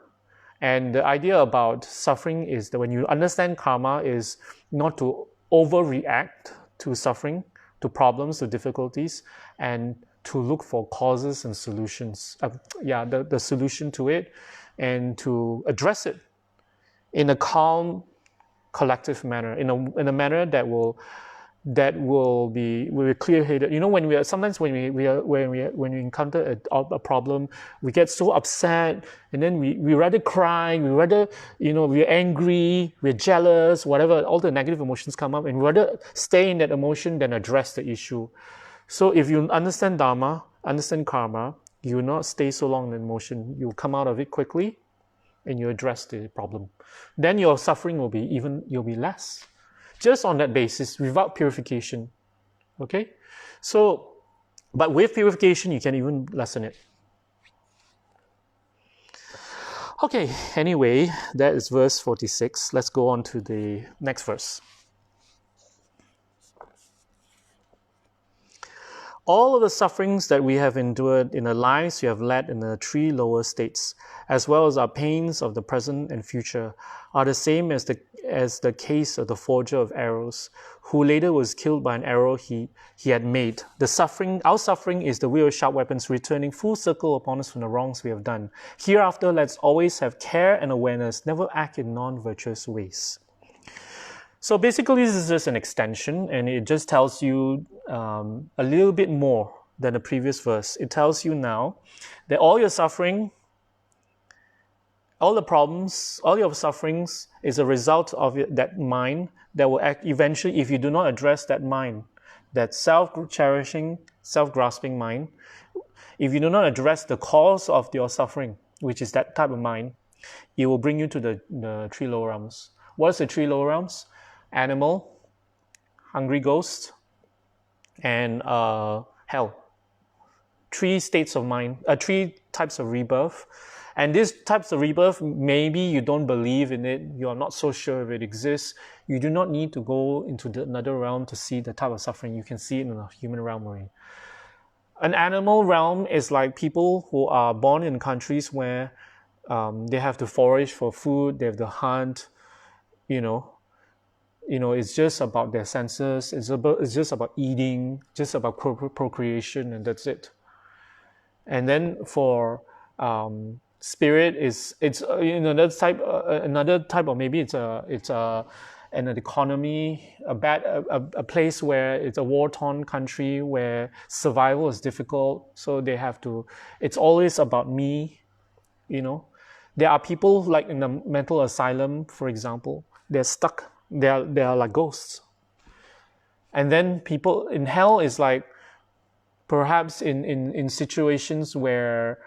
And the idea about suffering is that when you understand karma, is not to overreact to suffering, to problems, to difficulties, and to look for causes and solutions. The solution to it, and to address it in a calm, collective manner, in a manner that will be clear-headed. When we encounter a problem, we get so upset, and then we rather cry, we rather, we're angry, we're jealous, whatever, all the negative emotions come up, and we rather stay in that emotion than address the issue. So if you understand Dharma, understand karma, you will not stay so long in emotion. You'll come out of it quickly, and you address the problem. Then your suffering you'll be less. Just on that basis, without purification. Okay? So, but with purification, you can even lessen it. Okay, anyway, that is verse 46. Let's go on to the next verse. All of the sufferings that we have endured in the lives we have led in the three lower states, as well as our pains of the present and future, are the same as the case of the forger of arrows, who later was killed by an arrow he had made. Our suffering is the wheel of sharp weapons returning full circle upon us from the wrongs we have done. Hereafter, let's always have care and awareness, never act in non-virtuous ways. So basically, this is just an extension, and it just tells you a little bit more than the previous verse. It tells you now that all your suffering, all the problems, all your sufferings is a result of that mind that will act eventually, if you do not address that mind, that self-cherishing, self-grasping mind. If you do not address the cause of your suffering, which is that type of mind, it will bring you to the three lower realms. What is the three lower realms? Animal, hungry ghost, and hell. Three states of mind, three types of rebirth. And these types of rebirth, maybe you don't believe in it, you are not so sure if it exists. You do not need to go into another realm to see the type of suffering. You can see it in the human realm already. An animal realm is like people who are born in countries where they have to forage for food, they have to hunt, it's just about their senses. It's just about eating, just about procreation, and that's it. And then for spirit, it's another type, or maybe it's a and an economy, a place where it's a war-torn country where survival is difficult. So they have to. It's always about me, you know. There are people like in the mental asylum, for example. They're stuck. They are like ghosts. And then people in hell is like perhaps in situations where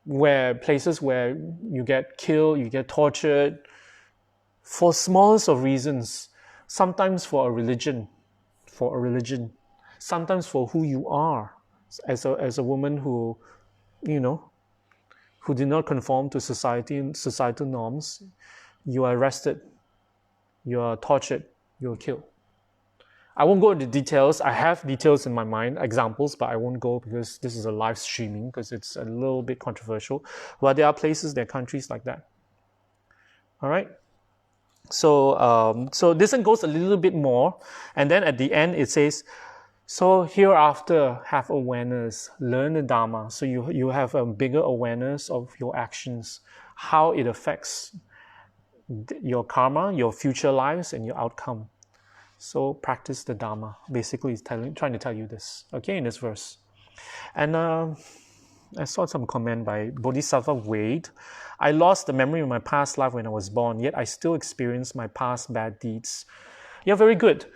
where places where you get killed, you get tortured for smallest of reasons. Sometimes for a religion, sometimes for who you are as a woman who, you know, who did not conform to society and societal norms. You are arrested, you are tortured, you are killed. I won't go into details. I have details in my mind, examples, but I won't go because this is a live streaming because it's a little bit controversial. But there are places, there are countries like that. All right. So this one goes a little bit more, and then at the end it says, so hereafter have awareness, learn the Dharma. So you have a bigger awareness of your actions, how it affects your karma, your future lives, and your outcome. So practice the Dharma. Basically, it's trying to tell you this, okay, in this verse. And I saw some comment by Bodhisattva Wade. I lost the memory of my past life when I was born, yet I still experience my past bad deeds. Yeah, very good.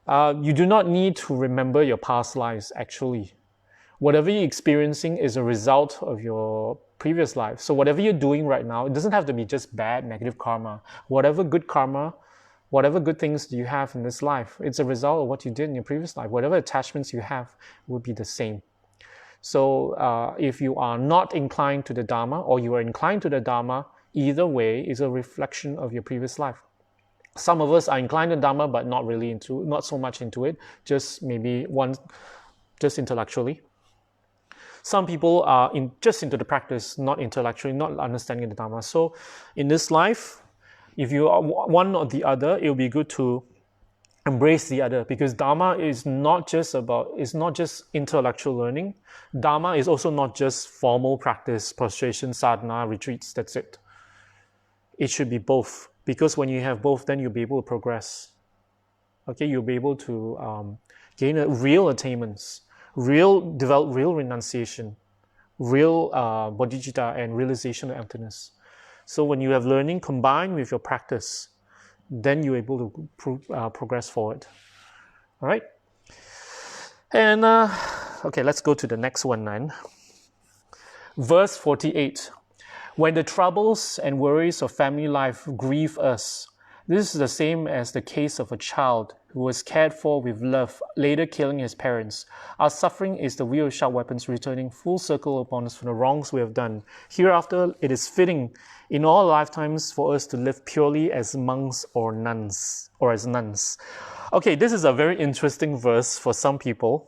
You do not need to remember your past lives, actually. Whatever you're experiencing is a result of your previous life. So whatever you're doing right now, it doesn't have to be just bad, negative karma. Whatever good karma, whatever good things you have in this life, it's a result of what you did in your previous life. Whatever attachments you have will be the same. So if you are not inclined to the Dharma or you are inclined to the Dharma, either way is a reflection of your previous life. Some of us are inclined to Dharma but not so much into it, just maybe just intellectually. Some people are just into the practice, not intellectually, not understanding the Dharma. So in this life, if you are one or the other, it will be good to embrace the other, because Dharma is not just intellectual learning. Dharma is also not just formal practice, prostration, sadhana, retreats, that's it. It should be both, because when you have both, then you'll be able to progress. Okay, you'll be able to gain real attainments, develop real renunciation, real bodhicitta, and realization of emptiness. So when you have learning combined with your practice, then you're able to progress forward. All right? And, okay, let's go to the next one then. Verse 48. When the troubles and worries of family life grieve us, this is the same as the case of a child who was cared for with love, later killing his parents. Our suffering is the wheel of sharp weapons returning full circle upon us for the wrongs we have done. Hereafter, it is fitting in all lifetimes for us to live purely as monks or nuns, or as nuns. Okay, this is a very interesting verse for some people.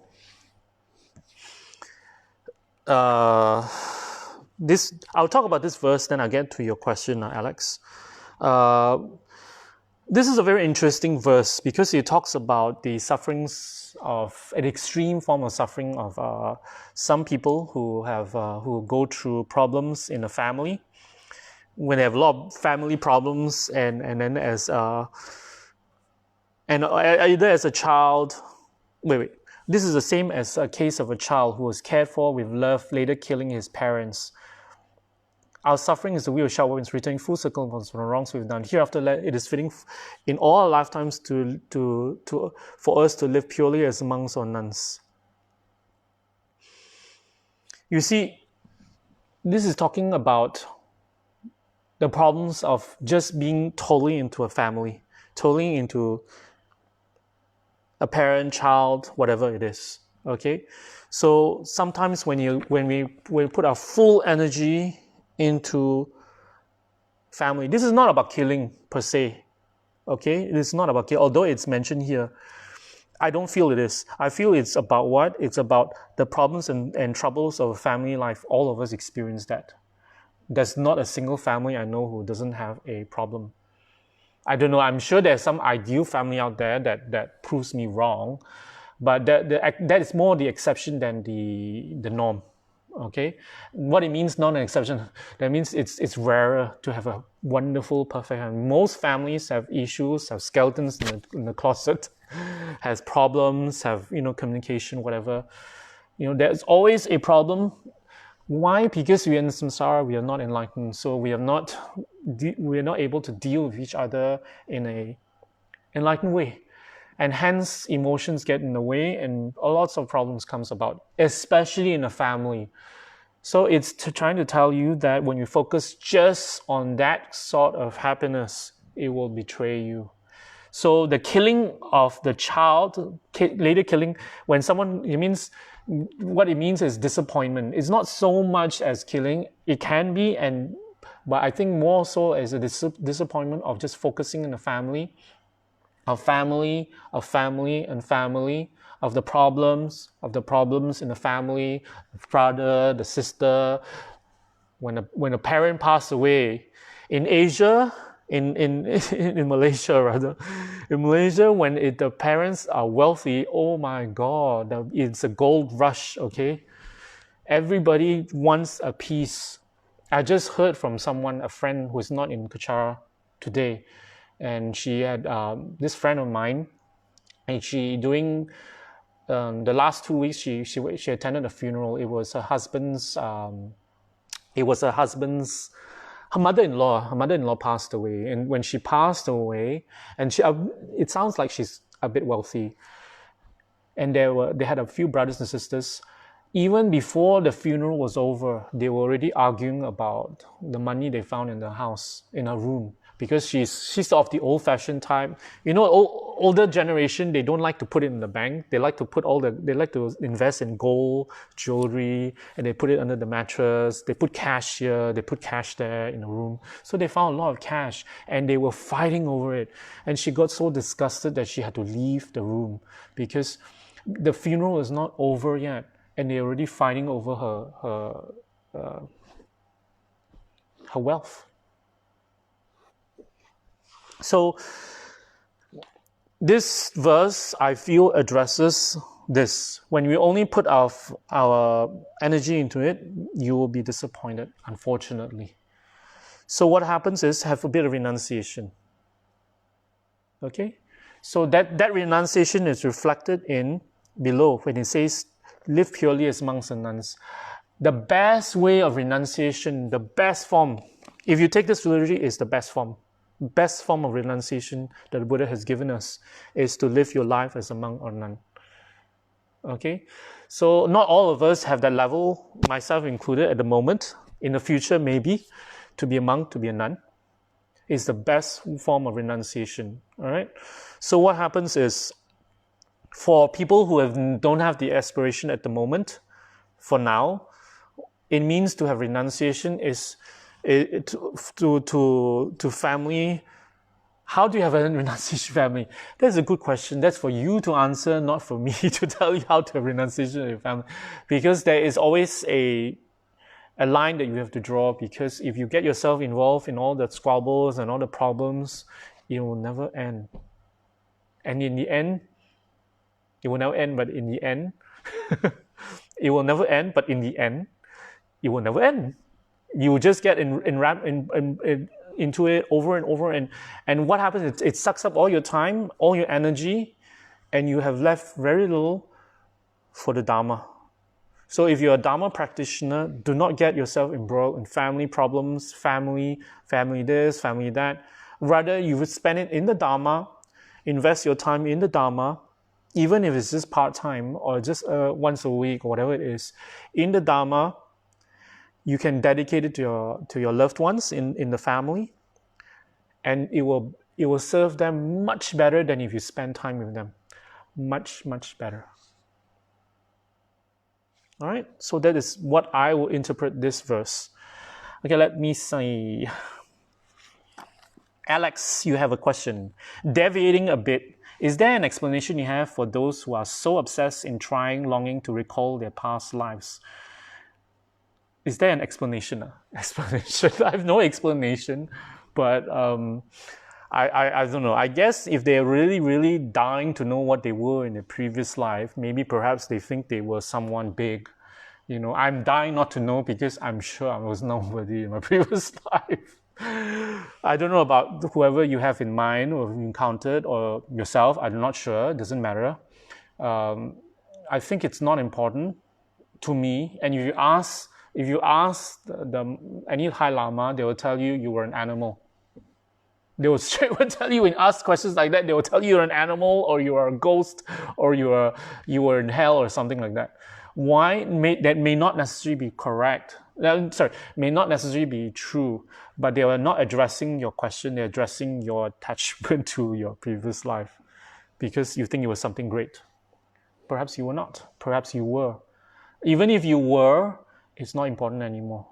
I'll talk about this verse, then I'll get to your question, Alex. This is a very interesting verse because it talks about the sufferings of an extreme form of suffering of some people who go through problems in a family. When they have a lot of family problems, and then as either as a child, this is the same as a case of a child who was cared for with love, later killing his parents. Our suffering is the wheel of sharp weapons returning full circle from the wrongs we've done. Hereafter, it is fitting in all our lifetimes for us to live purely as monks or nuns. You see, this is talking about the problems of just being totally into a family, totally into a parent, child, whatever it is. Okay, so sometimes when we put our full energy into family, this is not about killing per se. Okay, it is not about killing, although it's mentioned here. I don't feel it is. I feel it's about what? It's about the problems and troubles of a family life. All of us experience that. There's not a single family I know who doesn't have a problem. I don't know, I'm sure there's some ideal family out there that proves me wrong, but that is more the exception than the norm. Okay, what it means, not an exception. That means it's rarer to have a wonderful, perfect family. Most families have issues, have skeletons in the closet, has problems, have communication, whatever. There's always a problem. Why? Because we are in samsara, we are not enlightened, so we are not able to deal with each other in a enlightened way, and hence emotions get in the way, and lots of problems comes about, especially in a family. So it's trying to tell you that when you focus just on that sort of happiness, it will betray you. So the killing of the child, later killing, when someone, what it means is disappointment. It's not so much as killing. It can be, but I think more so as a disappointment of just focusing on the family, of family, of family and family, of the problems in the family, the brother, the sister. When a parent passed away, in Asia, in Malaysia rather, in Malaysia, when the parents are wealthy, oh my God, it's a gold rush. Okay, everybody wants a piece. I just heard from someone, a friend who's not in Kechara today, and she had this friend of mine, and she doing the last 2 weeks she attended a funeral. It was her husband's. Her mother-in-law passed away, and when she passed away, and it sounds like she's a bit wealthy, and they had a few brothers and sisters. Even before the funeral was over, they were already arguing about the money they found in the house, in her room, because she's of the old-fashioned type. Older generation, they don't like to put it in the bank. They like to invest in gold, jewelry, and they put it under the mattress. They put cash here, they put cash there in the room. So they found a lot of cash, and they were fighting over it. And she got so disgusted that she had to leave the room because the funeral is not over yet, and they're already fighting over her wealth. So this verse, I feel, addresses this. When we only put our energy into it, you will be disappointed, unfortunately. So what happens is, have a bit of renunciation. Okay? So that renunciation is reflected in below when it says, live purely as monks and nuns. The best way of renunciation, the best form, if you take this literally, is the best form. Best form of renunciation that the Buddha has given us is to live your life as a monk or nun. Okay? So not all of us have that level, myself included at the moment. In the future, maybe, to be a monk, to be a nun, is the best form of renunciation. All right? So what happens is, for people who don't have the aspiration at the moment, for now, it means to have renunciation is to family. How do you have a renunciation family? That's a good question. That's for you to answer, not for me to tell you how to have renunciation in your family. Because there is always a line that you have to draw, because if you get yourself involved in all the squabbles and all the problems, it will never end. And in the end, it will never end, but in the end, it will never end, but in the end, it will never end. You will just get into it over and over, and what happens is it sucks up all your time, all your energy, and you have left very little for the Dharma. So if you're a Dharma practitioner, do not get yourself embroiled in family problems, family this, family that. Rather, you would spend it in the Dharma, invest your time in the Dharma, even if it's just part-time or just once a week or whatever it is. In the Dharma, you can dedicate it to your loved ones in the family, and it will serve them much better than if you spend time with them. Much, much better. All right, so that is what I will interpret this verse. Okay, let me see. Alex, you have a question. Deviating a bit, is there an explanation you have for those who are so obsessed in longing to recall their past lives? Is there an explanation? Explanation? I have no explanation, but I don't know. I guess if they're really, really dying to know what they were in their previous life, maybe perhaps they think they were someone big, I'm dying not to know because I'm sure I was nobody in my previous life. I don't know about whoever you have in mind or encountered or yourself. I'm not sure. It doesn't matter. I think it's not important to me. And if you ask any High Lama, they will tell you were an animal. They will straight would tell you, and ask questions like that, they will tell you you're an animal or you are a ghost or you were in hell or something like that. Why? That may not necessarily be correct. May not necessarily be true, but they are not addressing your question. They're addressing your attachment to your previous life because you think it was something great. Perhaps you were not. Perhaps you were. Even if you were, it's not important anymore.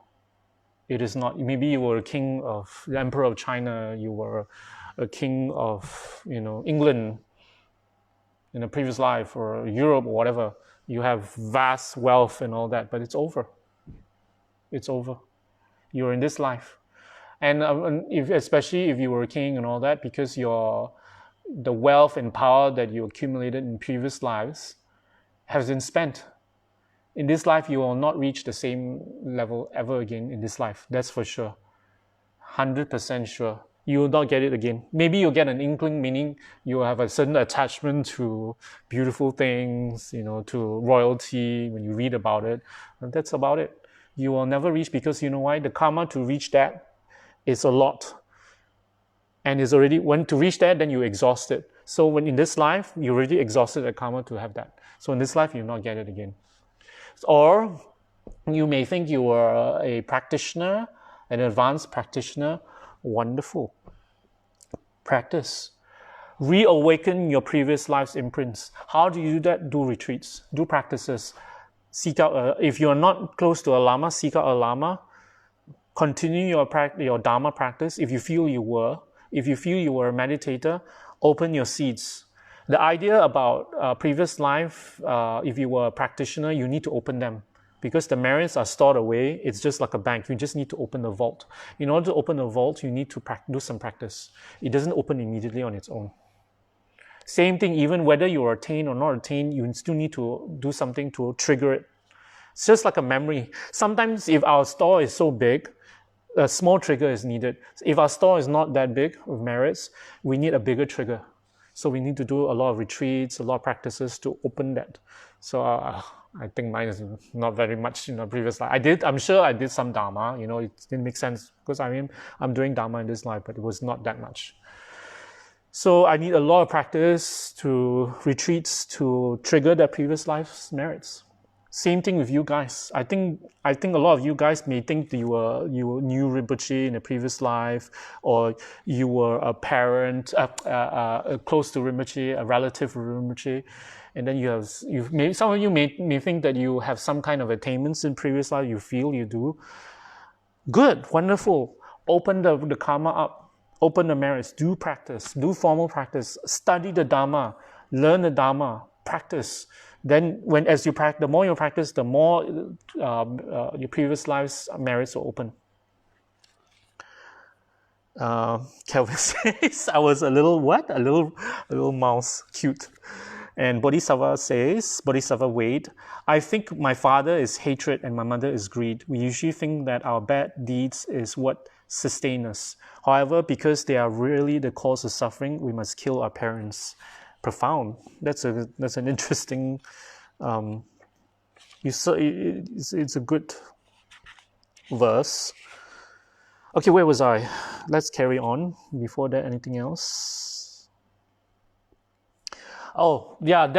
It is not. Maybe you were a king of the emperor of China. You were a king of England in a previous life, or Europe, or whatever. You have vast wealth and all that, but it's over. It's over. You're in this life, and especially if you were a king and all that, because the wealth and power that you accumulated in previous lives has been spent. In this life, you will not reach the same level ever again in this life. That's for sure. 100% sure. You will not get it again. Maybe you'll get an inkling, meaning you will have a certain attachment to beautiful things, to royalty when you read about it. And that's about it. You will never reach, because you know why? The karma to reach that is a lot. And is already, when to reach that, then you exhaust it. So when in this life, you already exhausted the karma to have that. So in this life, you'll not get it again. Or you may think you are a practitioner, an advanced practitioner. Wonderful. Practice. Reawaken your previous life's imprints. How do you do that? Do retreats. Do practices. Seek out, if you're not close to a Lama, seek out a Lama. Continue your Dharma practice. If you feel you were a meditator, open your seeds. The idea about previous life, if you were a practitioner, you need to open them because the merits are stored away. It's just like a bank. You just need to open the vault. In order to open the vault, you need to do some practice. It doesn't open immediately on its own. Same thing, even whether you are attained or not attained, you still need to do something to trigger it. It's just like a memory. Sometimes if our store is so big, a small trigger is needed. If our store is not that big with merits, we need a bigger trigger. So we need to do a lot of retreats, a lot of practices to open that. So I think mine is not very much in the previous life. I'm sure I did some Dharma. It didn't make sense because I'm doing Dharma in this life, but it was not that much. So I need a lot of practice to retreats to trigger that previous life's merits. Same thing with you guys. I think a lot of you guys may think that you knew Rinpoche in a previous life, or you were a parent close to Rinpoche, a relative of Rinpoche, and then some of you may think that you have some kind of attainments in previous life. You feel you do. Good, wonderful. Open the karma up. Open the merits. Do practice. Do formal practice. Study the Dharma. Learn the Dharma. Practice. Then, as you practice, the more you practice, the more your previous life's merits will open. Kelvin says, "I was a little what? A little mouse, cute." And Bodhisattva Wade, "I think my father is hatred and my mother is greed. We usually think that our bad deeds is what sustain us. However, because they are really the cause of suffering, we must kill our parents." Profound. That's an interesting. It's a good verse. Okay, where was I? Let's carry on. Before that, anything else? Oh, yeah.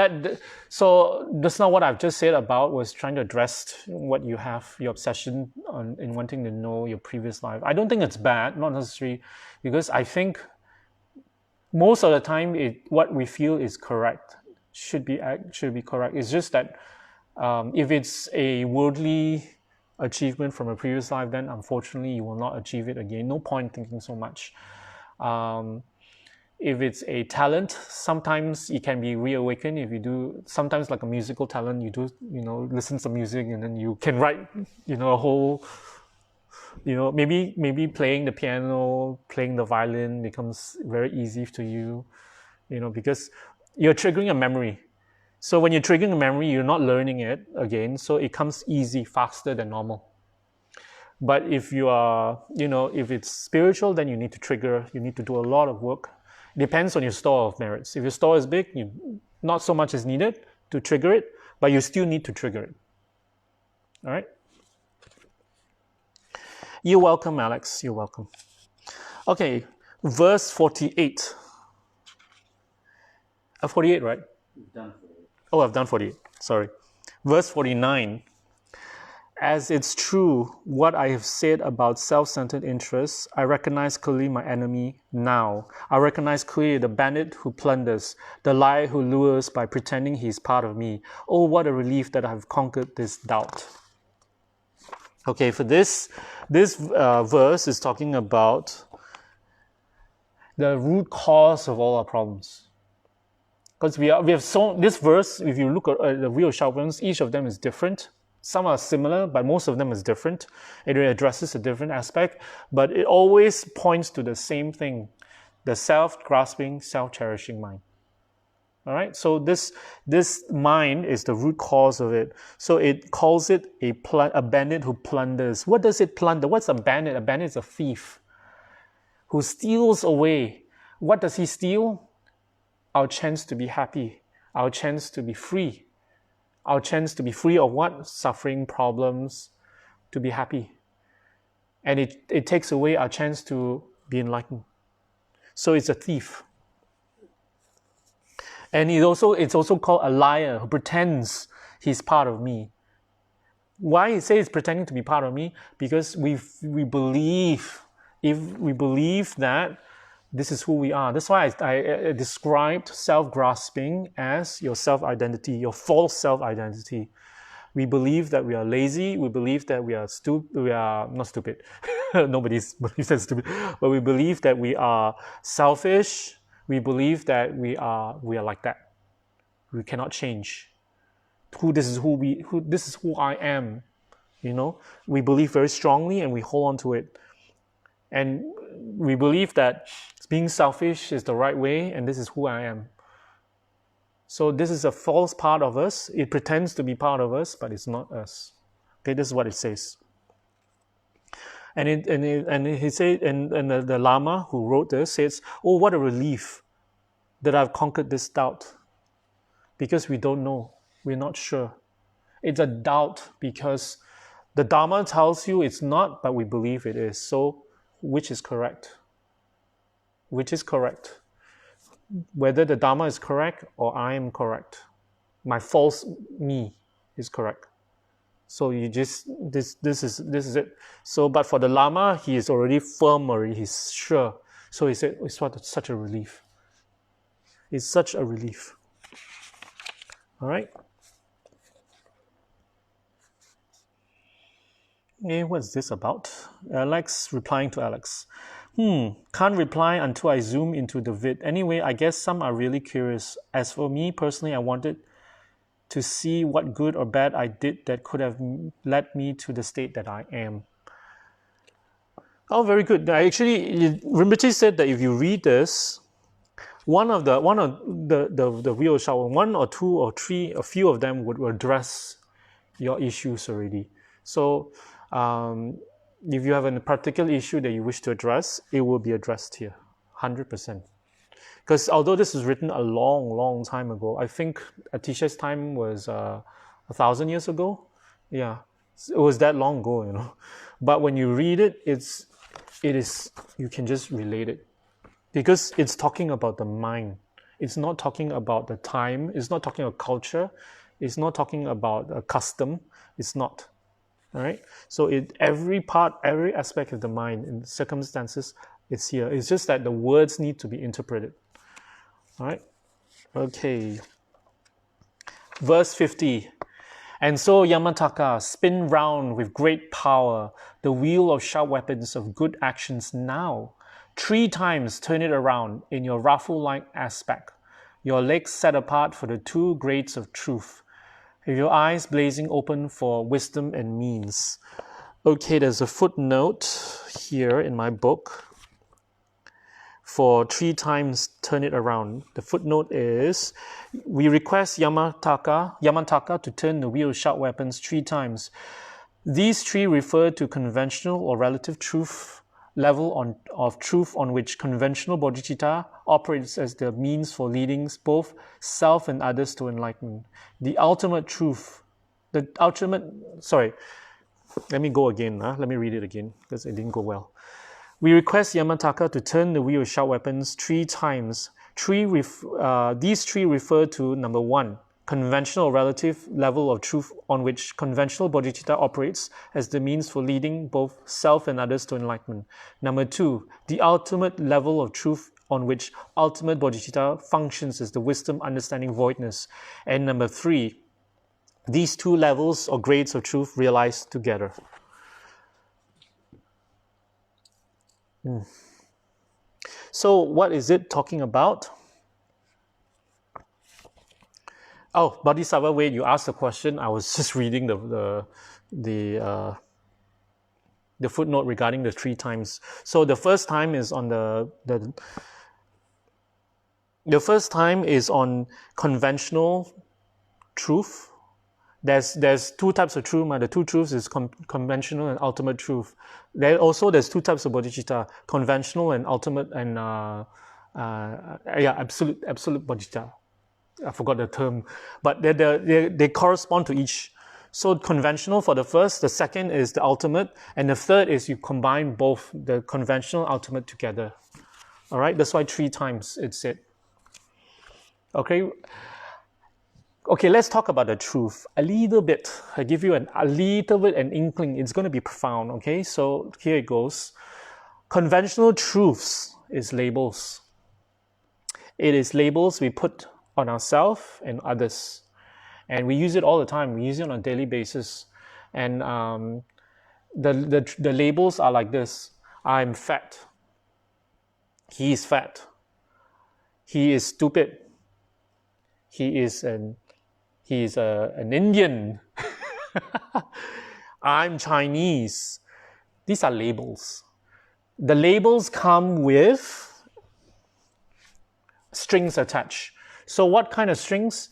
So that's not what I've just said about. Was trying to address what you have, your obsession in wanting to know your previous life. I don't think it's bad, not necessarily, because I think most of the time, what we feel is correct, should be correct. It's just that if it's a worldly achievement from a previous life, then unfortunately you will not achieve it again. No point thinking so much. If it's a talent, sometimes it can be reawakened. If you do, sometimes like a musical talent, you do, listen to music and then you can write, a whole. Maybe playing the piano, playing the violin becomes very easy to you, because you're triggering a memory. So when you're triggering a memory, you're not learning it again, so it comes easy, faster than normal. But if you are, if it's spiritual, then you need to trigger, you need to do a lot of work. It depends on your store of merits. If your store is big, not so much is needed to trigger it, but you still need to trigger it. All right? You're welcome, Alex. You're welcome. Okay, verse 48. 48, right? You've done 48. Oh, I've done 48. Sorry. Verse 49. As it's true what I have said about self-centered interests, I recognize clearly my enemy now. I recognize clearly the bandit who plunders, the liar who lures by pretending he is part of me. Oh, what a relief that I have conquered this doubt. Okay, for this verse is talking about the root cause of all our problems. Because we have so this verse, if you look at the real Shaolins, each of them is different. Some are similar, but most of them is different. It addresses a different aspect, but it always points to the same thing, the self-grasping, self-cherishing mind. All right, so this mind is the root cause of it. So it calls it a bandit who plunders. What does it plunder? What's a bandit? A bandit is a thief who steals away. What does he steal? Our chance to be happy, our chance to be free. Our chance to be free of what? Suffering, problems, to be happy. And it takes away our chance to be enlightened. So it's a thief. And it's also called a liar who pretends he's part of me. Why he says he's pretending to be part of me? Because we believe, if we believe that this is who we are. That's why I described self-grasping as your self-identity, your false self-identity. We believe that we are lazy. We believe that we are We are not stupid. Nobody believes that's stupid. But we believe that we are selfish. We believe that we are like that. We cannot change. This is who I am. We believe very strongly and we hold on to it. And we believe that being selfish is the right way, and this is who I am. So this is a false part of us. It pretends to be part of us, but it's not us. Okay, this is what it says. And he said, and the Lama who wrote this says, "Oh, what a relief that I've conquered this doubt, because we don't know, we're not sure. It's a doubt because the Dharma tells you it's not, but we believe it is. So, which is correct? Which is correct? Whether the Dharma is correct or I am correct. My false me is correct. So you just this is it. So, but for the Lama, he is already firm, already he's sure. So he said, it's such a relief. It's such a relief. All right. Okay, what's this about? Alex replying to Alex. Can't reply until I zoom into the vid. Anyway, I guess some are really curious. As for me personally, I wanted to see what good or bad I did that could have led me to the state that I am. Oh, very good. Actually, Rinpoche said that if you read this, one of the real Shaolin, one or two or three, a few of them would address your issues already. So if you have a particular issue that you wish to address, it will be addressed here, 100%. Because although this was written a long, long time ago, I think Atisha's time was 1,000 years ago. Yeah, it was that long ago, But when you read it, you can just relate it. Because it's talking about the mind. It's not talking about the time. It's not talking about culture. It's not talking about a custom. It's not. All right. So every aspect of the mind in circumstances is here. It's just that the words need to be interpreted. All right. Okay. Verse 50. And so Yamataka, spin round with great power the wheel of sharp weapons of good actions now. 3 times turn it around in your raffle-like aspect. Your legs set apart for the 2 grades of truth. With your eyes blazing open for wisdom and means. Okay, there's a footnote here in my book. for 3 times turn it around. The footnote is, we request Yamantaka to turn the wheel of sharp weapons 3 times. These 3 refer to conventional or relative truth level of truth on which conventional bodhicitta operates as the means for leading both self and others to enlightenment. The ultimate truth, let me go again. Let me read it again because it didn't go well. We request Yamataka to turn the wheel of sharp weapons 3 times. These 3 refer to, number 1, conventional relative level of truth on which conventional bodhicitta operates as the means for leading both self and others to enlightenment. Number 2, the ultimate level of truth on which ultimate bodhicitta functions as the wisdom, understanding, voidness. And number 3, these 2 levels or grades of truth realized together. So what is it talking about? Oh, Bodhisattva Wade, you asked a question. I was just reading the footnote regarding the 3 times. So the first time is on the first time is on conventional truth. There's 2 types of truth. The 2 truths is conventional and ultimate truth. There's 2 types of bodhicitta: conventional and ultimate, and absolute bodhicitta. I forgot the term, but they correspond to each. So conventional for the first, the second is the ultimate, and the third is you combine both the conventional and ultimate together. All right, that's why 3 times it's said. Okay, let's talk about the truth a little bit. I give you a little bit an inkling. It's going to be profound, okay? So here it goes. Conventional truths is labels. It is labels we put on ourselves and others. And we use it all the time. We use it on a daily basis. And the labels are like this. I'm fat. He is fat. He is stupid. He is an Indian. I'm Chinese. These are labels. The labels come with strings attached. So what kind of strings?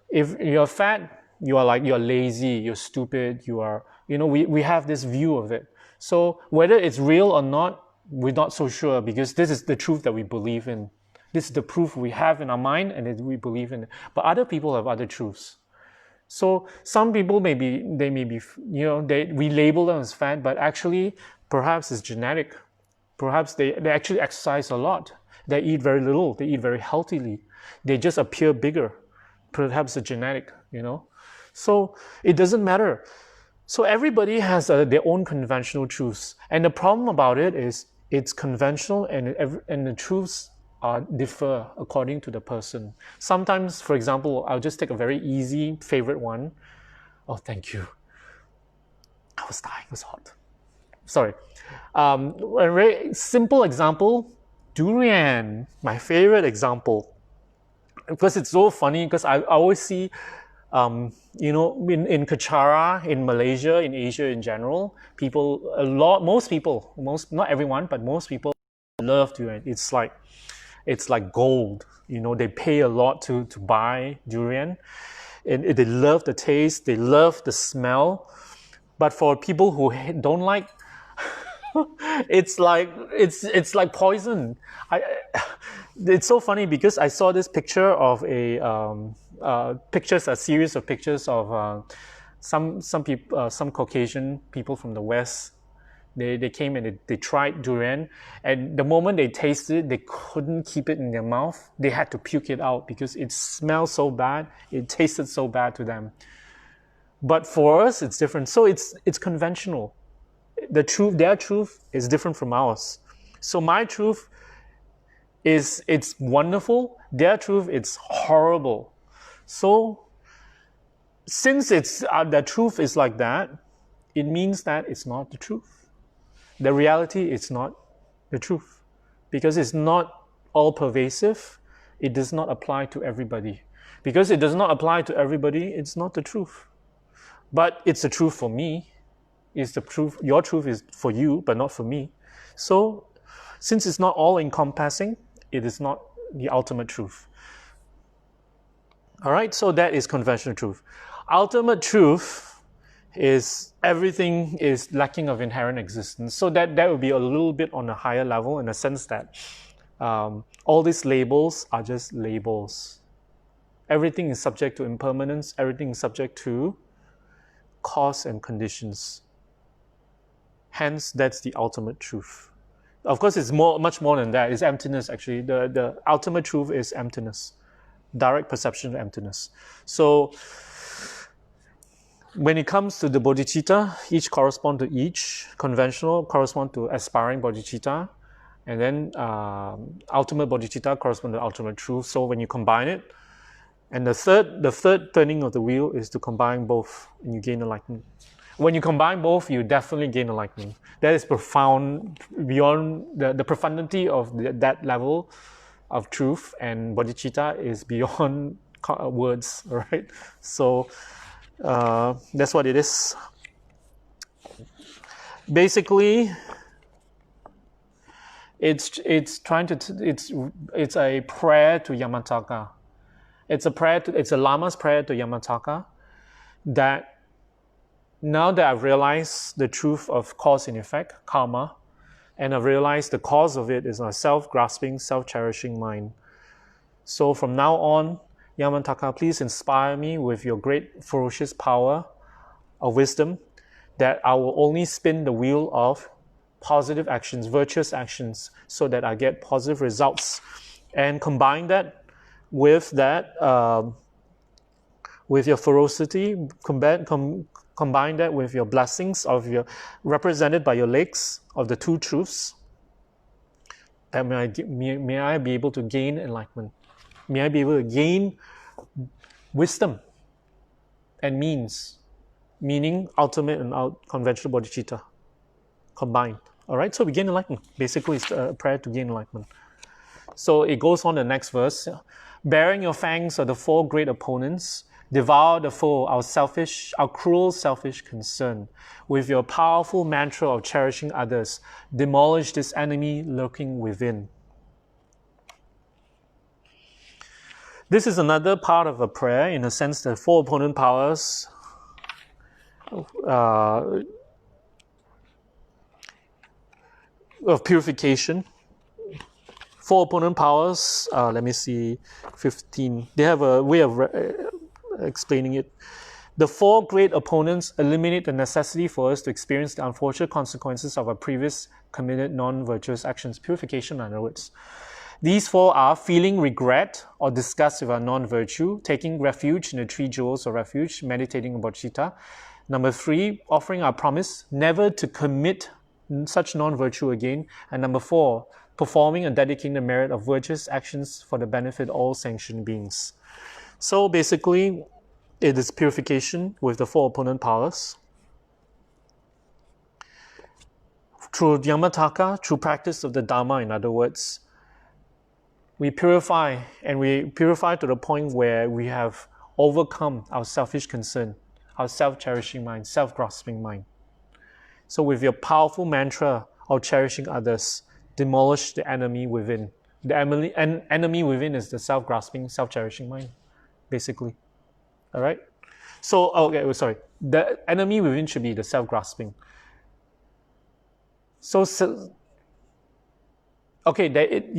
If you're fat, you're lazy, you're stupid, we have this view of it. So whether it's real or not, we're not so sure, because this is the truth that we believe in. This is the proof we have in our mind, and we believe in it. But other people have other truths. So some people we label them as fat, but actually perhaps it's genetic. Perhaps they actually exercise a lot. They eat very little. They eat very healthily. They just appear bigger. Perhaps it's genetic, So it doesn't matter. So everybody has their own conventional truths. And the problem about it is it's conventional, and the truths differ according to the person. Sometimes, for example, I'll just take a very easy favorite one. Oh, thank you. I was dying. It was hot. Sorry. A very simple example, durian, my favorite example. Because it's so funny, because I always see, in Kechara, in Malaysia, in Asia in general, most people, not everyone, but most people love durian. It's like gold. They pay a lot to buy durian, and they love the taste, they love the smell. But for people who don't like, it's like poison. It's so funny, because I saw this picture of a series of pictures of some people, some Caucasian people from the West. They came and they tried durian, and the moment they tasted it, they couldn't keep it in their mouth. They had to puke it out because it smelled so bad, it tasted so bad to them. But for us, it's different. So it's conventional. Their truth is different from ours. So my truth is it's wonderful. Their truth, it's horrible. So since the truth is like that, it means that it's not the truth. The reality is not the truth, because it's not all pervasive. It does not apply to everybody. Because it does not apply to everybody, it's not the truth. But it's the truth for me. It's the truth. Your truth is for you, but not for me. So Since it's not all encompassing, it is not the ultimate truth. All right, so that is conventional truth. Ultimate truth is everything is lacking of inherent existence. So that would be a little bit on a higher level, in the sense that all these labels are just labels. Everything is subject to impermanence. Everything is subject to cause and conditions. Hence, that's the ultimate truth. Of course, it's much more than that. It's emptiness, actually. The ultimate truth is emptiness. Direct perception of emptiness. So when it comes to the bodhicitta, each correspond to each. Conventional correspond to aspiring bodhicitta, and then ultimate bodhicitta correspond to ultimate truth. So when you combine it, and the third turning of the wheel is to combine both, and you gain enlightenment. When you combine both, you definitely gain enlightenment. That is profound, beyond the profundity of that level of truth, and bodhicitta is beyond words, right? So that's what it is. Basically, it's a prayer to Yamataka. It's a Lama's prayer to Yamataka, that now that I've realized the truth of cause and effect, karma, and I've realized the cause of it is a self-grasping, self-cherishing mind. So from now on, Yamataka, please inspire me with your great ferocious power of wisdom, that I will only spin the wheel of positive actions, virtuous actions, so that I get positive results. And combine that with with your ferocity, combine that with your blessings represented by your legs of the two truths, that may I be able to gain enlightenment. May I be able to gain wisdom and meaning ultimate and conventional bodhicitta combined. All right, so we gain enlightenment. Basically, it's a prayer to gain enlightenment. So it goes on the next verse. Bearing your fangs are the four great opponents. Devour the foe, our cruel, selfish concern. With your powerful mantra of cherishing others, demolish this enemy lurking within. This is another part of a prayer, in a sense that four opponent powers of purification. Four opponent powers, let me see, 15. They have a way of explaining it. The four great opponents eliminate the necessity for us to experience the unfortunate consequences of our previous committed non-virtuous actions. Purification, in other words. These four are feeling regret or disgust with our non-virtue, taking refuge in the three jewels of refuge, meditating on bodhicitta. Number 3, offering our promise never to commit such non-virtue again. And number 4, performing and dedicating the merit of virtuous actions for the benefit of all sanctioned beings. So basically, it is purification with the four opponent powers. Through Yamataka, through practice of the Dharma, in other words, we purify, and we purify to the point where we have overcome our selfish concern, our self-cherishing mind, self-grasping mind. So with your powerful mantra of cherishing others, demolish the enemy within. The enemy within is the self-grasping, self-cherishing mind, basically. All right? So, the enemy within should be the self-grasping. You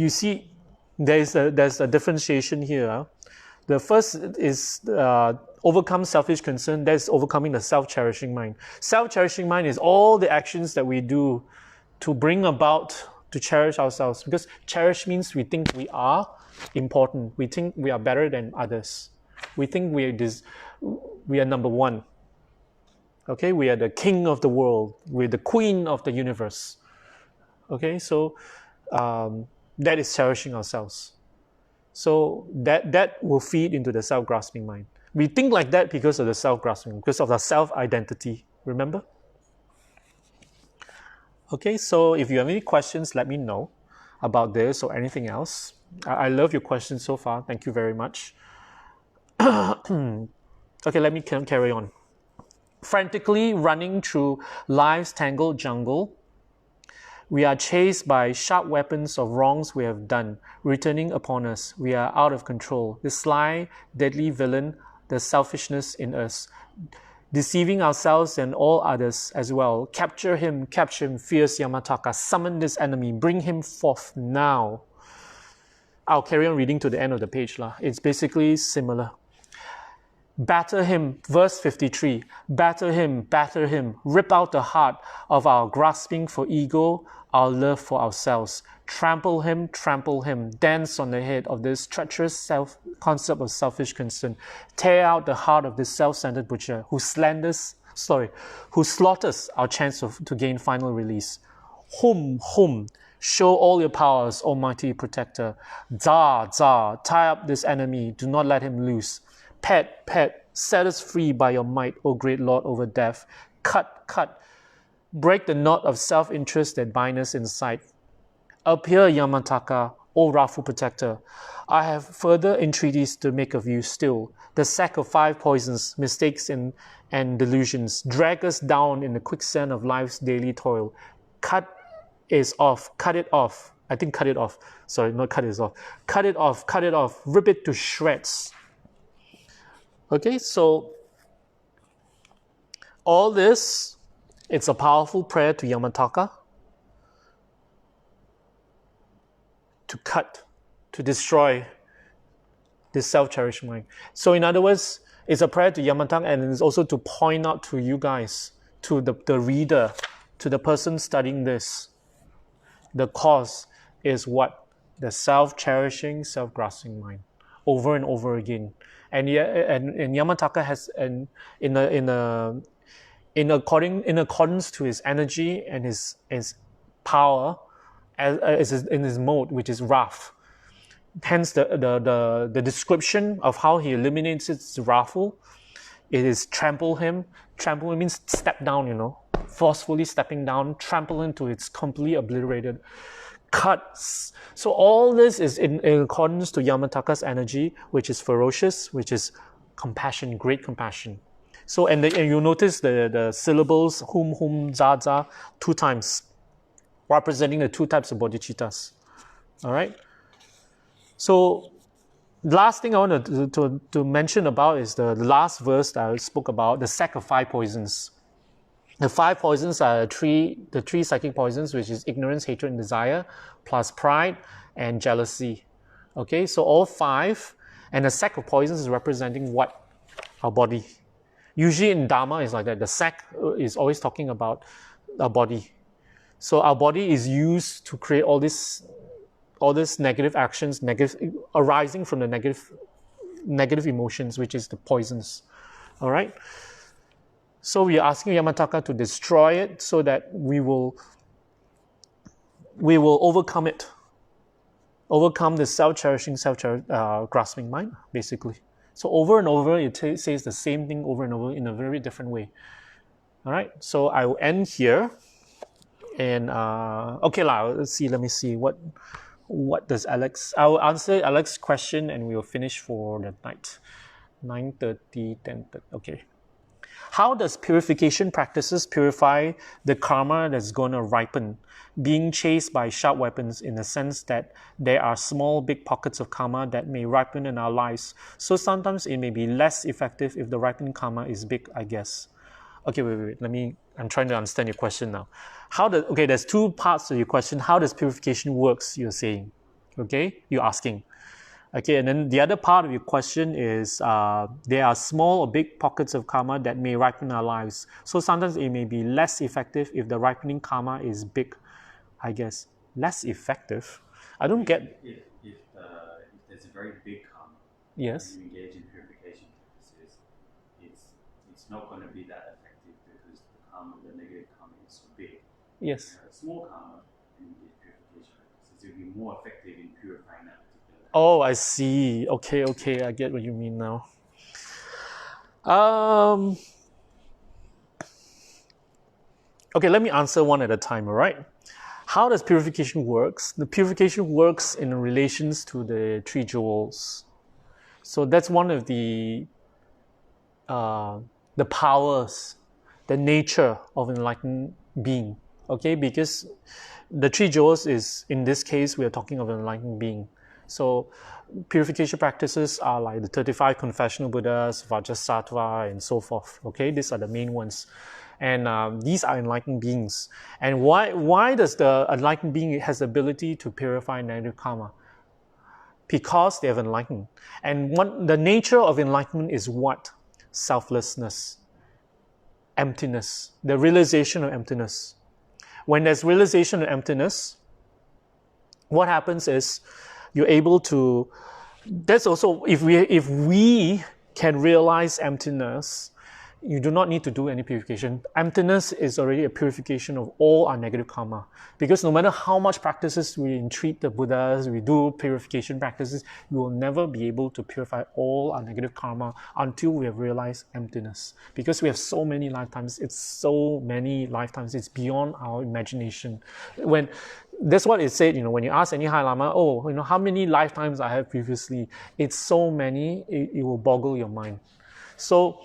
see, there's a differentiation here. The first is overcome selfish concern. That's overcoming the self-cherishing mind. Self-cherishing mind is all the actions that we do to bring about, to cherish ourselves. Because cherish means we think we are important. We think we are better than others. We think we are number one. Okay, we are the king of the world. We're the queen of the universe. Okay, so that is cherishing ourselves. So that will feed into the self-grasping mind. We think like that because of the self-grasping, because of our self-identity. Remember? Okay, so if you have any questions, let me know about this or anything else. I love your questions so far. Thank you very much. Okay, let me carry on. Frantically running through life's tangled jungle, We are chased by sharp weapons of wrongs we have done, returning upon us. We are out of control. The sly, deadly villain, the selfishness in us, deceiving ourselves and all others as well. Capture him, fierce Yamataka. Summon this enemy, bring him forth now. I'll carry on reading to the end of the page. It's basically similar. Batter him, verse 53. Batter him, rip out the heart of our grasping for ego, our love for ourselves. Trample him, dance on the head of this treacherous concept of selfish concern. Tear out the heart of this self-centered butcher who slaughters our chance to gain final release. Hum, show all your powers, Almighty Protector. Tsar, tie up this enemy, do not let him loose. Pet, set us free by your might, O great Lord over death. Cut, break the knot of self-interest that binds us in sight. Appear, Yamataka, O wrathful protector. I have further entreaties to make of you still. The sack of 5 poisons, mistakes and delusions drag us down in the quicksand of life's daily toil. Cut it off. I think cut it off. Sorry, not cut it off. Cut it off. Rip it to shreds. Okay, so all this, it's a powerful prayer to Yamataka to cut, to destroy this self-cherished mind. So in other words, it's a prayer to Yamataka, and it's also to point out to you guys, to the reader, to the person studying this. The cause is what? The self-cherishing, self-grasping mind, over and over again. And Yamataka has, in accordance to his energy and his power, in his mode, which is wrath. Hence the description of how he eliminates its wrathful. It is trample him. Trample means step down, forcefully stepping down, trample him to its completely obliterated. Cuts. So all this is in accordance to Yamataka's energy, which is ferocious, which is compassion, great compassion. So and you notice the syllables hum, za, 2 times, representing the 2 types of bodhicittas. All right. So last thing I want to mention about is the last verse that I spoke about, the sack of 5 poisons. The 5 poisons are the three psychic poisons, which is ignorance, hatred, and desire, plus pride and jealousy. Okay, so all 5, and the sack of poisons is representing what? Our body. Usually in Dharma, it's like that. The sack is always talking about our body. So our body is used to create all these negative actions, arising from the negative emotions, which is the poisons. All right. So we are asking Yamataka to destroy it so that we will overcome it. Overcome the self-cherishing, grasping mind, basically. So over and over, it says the same thing over and over in a very different way. All right. So I will end here. And okay, let's see. Let me see what does Alex. I will answer Alex's question, and we will finish for the night. 9:30, 10:30. Okay. How does purification practices purify the karma that's going to ripen? Being chased by sharp weapons, in the sense that there are small, big pockets of karma that may ripen in our lives. So sometimes it may be less effective if the ripened karma is big, I guess. Okay, wait. I'm trying to understand your question now. There's 2 parts to your question. How does purification works, you're saying? Okay, you're asking. Okay, and then the other part of your question is there are small or big pockets of karma that may ripen our lives. So sometimes it may be less effective if the ripening karma is big, I guess. Less effective? I don't get... If there's a very big karma, yes, and you engage in purification practices, it's not going to be that effective because the negative karma is so big. Yes. A small karma, and you engage purification practices, it will be more effective in purifying that. Oh, I see. Okay, I get what you mean now. Okay, let me answer one at a time, all right? How does purification works? The purification works in relations to the 3 jewels. So that's one of the powers, the nature of enlightened being okay, because the three jewels is, in this case, we are talking of an enlightened being. So purification practices are like the 35 confessional Buddhas, Vajrasattva, and so forth. Okay, these are the main ones. And these are enlightened beings. And why does the enlightened being has the ability to purify negative karma? Because they have enlightened. And what the nature of enlightenment is what? Selflessness, emptiness, the realization of emptiness. When there's realization of emptiness, what happens is you're able to, that's also, if we can realize emptiness, you do not need to do any purification. Emptiness is already a purification of all our negative karma. Because no matter how much practices we entreat the Buddhas, we do purification practices, we will never be able to purify all our negative karma until we have realized emptiness. Because we have so many lifetimes, it's beyond our imagination. That's what it said, when you ask any High Lama, how many lifetimes I have previously, it's so many, it will boggle your mind. So,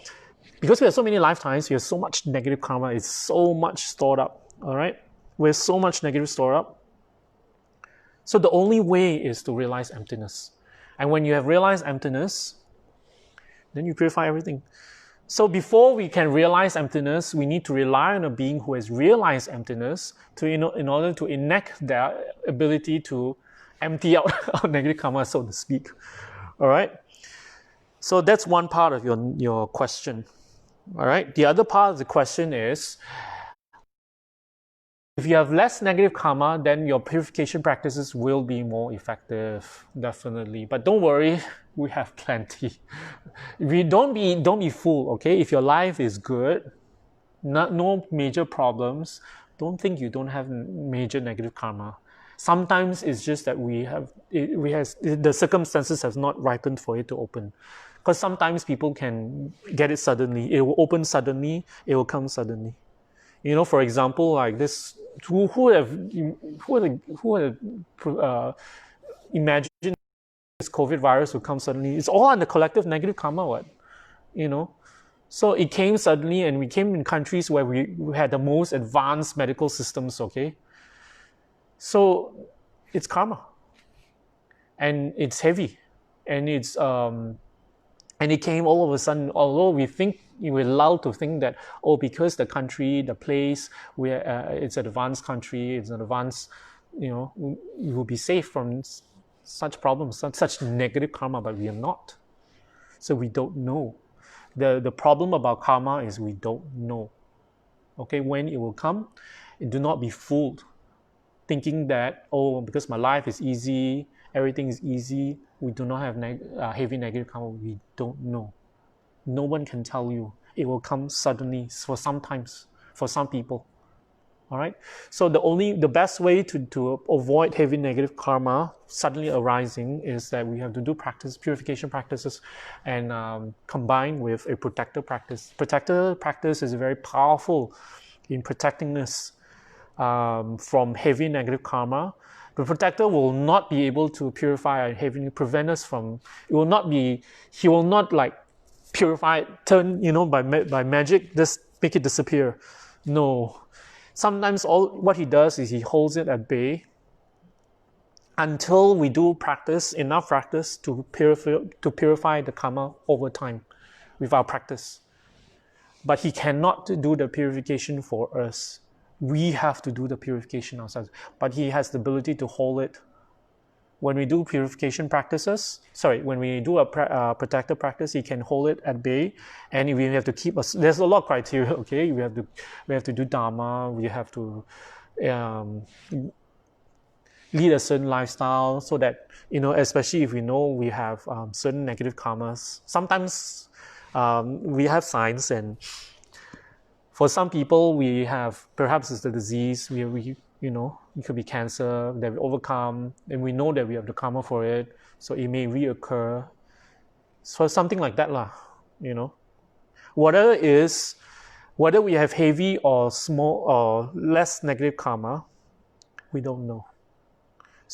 because we have so many lifetimes, we have so much negative karma, it's so much stored up, all right? We have so much negative stored up. So the only way is to realize emptiness. And when you have realized emptiness, then you purify everything. So before we can realize emptiness, we need to rely on a being who has realized emptiness to, in order to enact their ability to empty out our negative karma, so to speak, all right? So that's one part of your question. All right. The other part of the question is, if you have less negative karma, then your purification practices will be more effective, definitely. But don't worry, we have plenty. Don't be fooled, okay? If your life is good, no major problems, don't think you don't have major negative karma. Sometimes it's just that the circumstances have not ripened for it to open. Because sometimes people can get it suddenly. It will open suddenly. It will come suddenly. For example, like this, who would have imagined this COVID virus would come suddenly? It's all under collective negative karma, what? So it came suddenly, and we came in countries where we had the most advanced medical systems, okay? So it's karma. And it's heavy. And it's and it came all of a sudden, although we're allowed to think that, because the country, the place, it's an advanced country, it's an advanced, you will be safe from such problems, such negative karma, but we are not. So we don't know. The problem about karma is we don't know. Okay, when it will come, do not be fooled, thinking that, because my life is easy, everything is easy, we do not have heavy negative karma. We don't know. No one can tell you. It will come suddenly for some people. All right. So the best way to avoid heavy negative karma suddenly arising is that we have to do purification practices, and combine with a protector practice. Protector practice is very powerful in protecting us from heavy negative karma. The protector will not be able to purify prevent us from. He will not like purify it, turn by magic, just make it disappear. No. Sometimes what he does is he holds it at bay until we do enough practice to purify the karma over time with our practice. But he cannot do the purification for us. We have to do the purification ourselves. But he has the ability to hold it. When we do purification practices, when we do a protector practice, he can hold it at bay, and we have to keep us. There's a lot of criteria. Okay, we have to do Dharma. We have to lead a certain lifestyle, so that especially if we know we have certain negative karmas. Sometimes we have signs, and for some people, we have, perhaps it's the disease, it could be cancer that we overcome, and we know that we have the karma for it, so it may reoccur. So something like that, Whatever is, whether we have heavy or small or less negative karma, we don't know.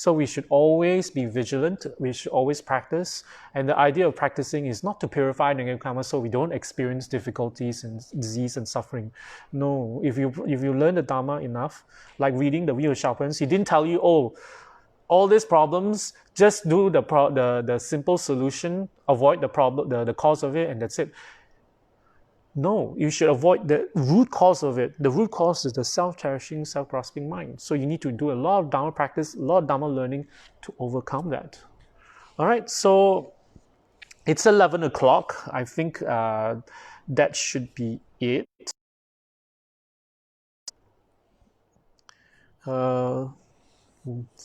So we should always be vigilant. We should always practice. And the idea of practicing is not to purify negative karma so we don't experience difficulties and disease and suffering. No, if you learn the Dharma enough, like reading the Wheel of Sharpens, he didn't tell you, oh, all these problems, just do the simple solution, avoid the problem, the cause of it, and that's it. No, you should avoid the root cause of it. The root cause is the self-cherishing, self-grasping mind. So you need to do a lot of Dharma practice, a lot of Dharma learning to overcome that. All right, so it's 11 o'clock. I think that should be it.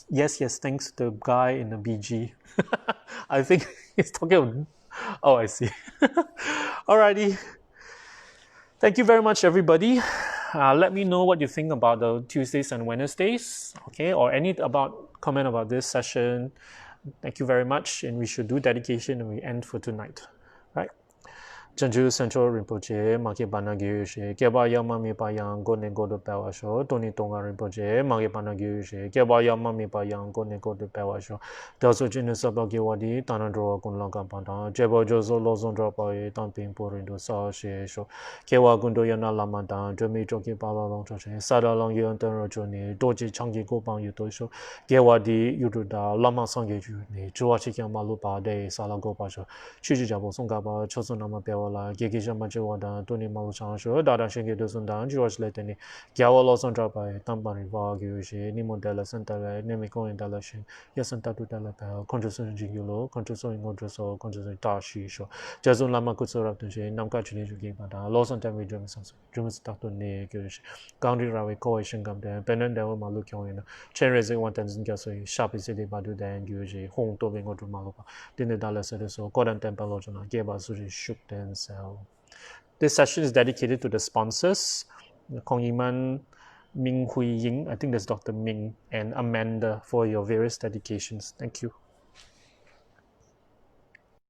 Yes, thanks to the guy in the BG. I think he's talking about... Oh, I see. Alrighty. Thank you very much, everybody. Let me know what you think about the Tuesdays and Wednesdays, okay, or any comment about this session. Thank you very much, and we should do dedication and we end for tonight, right? Chanchu Central Rinpoche, Maki Banagyu, Keba Yamami Payang, Gone Go to Pawasho, Tony Tonga Rinpoche, Maki Banagyu, Keba Yamami Payang, Gone Go to Pawasho, Daso Genus Abaki Wadi, Tanadro Kunlaka Panta, Jebo Jozo Lozon Dropa, Tamping Porindo Sa Sho, Kewa Gundo Yana Lamanta, Jami Joki Pala Long Choche, Sada Long Yon Rojoni, Doji Changi Gopang Yutosho, Kewa di Yududa, Lama Sangi Juni, Chuachikia Malupa de Salagopasho, Chuji Jabo Sungaba, Chosunama Pewa. Gigi Majawada, Tony Malushansho, Dada Shingi Sundan, George Letany, Gawalo Sandrapa, Tampani Vagushi, Nimodella Santale, Nemiko Intelation, Yasanta to Telepel, Conjusun Jingulo, Conjusun Gondroso, Conjusun Tashi Show, Jazun Lama Kutsuraptushi, Namkachini Gimada, Los Antami Jumis, Jumis Tatuni, Gurish, Gandhi Rawi, Coalition Gamden, Penandel Malukion, Cherezi 1000 Gasoi, Shapi City Badu Dan Guji, Hong Tobin Odrumalopa, Dinedala Sedeso, Kodan Tempelojana, Geba Suji Shuk Den. So, this session is dedicated to the sponsors, Kong Yiman, Ming Hui Ying, I think that's Dr. Ming, and Amanda for your various dedications. Thank you.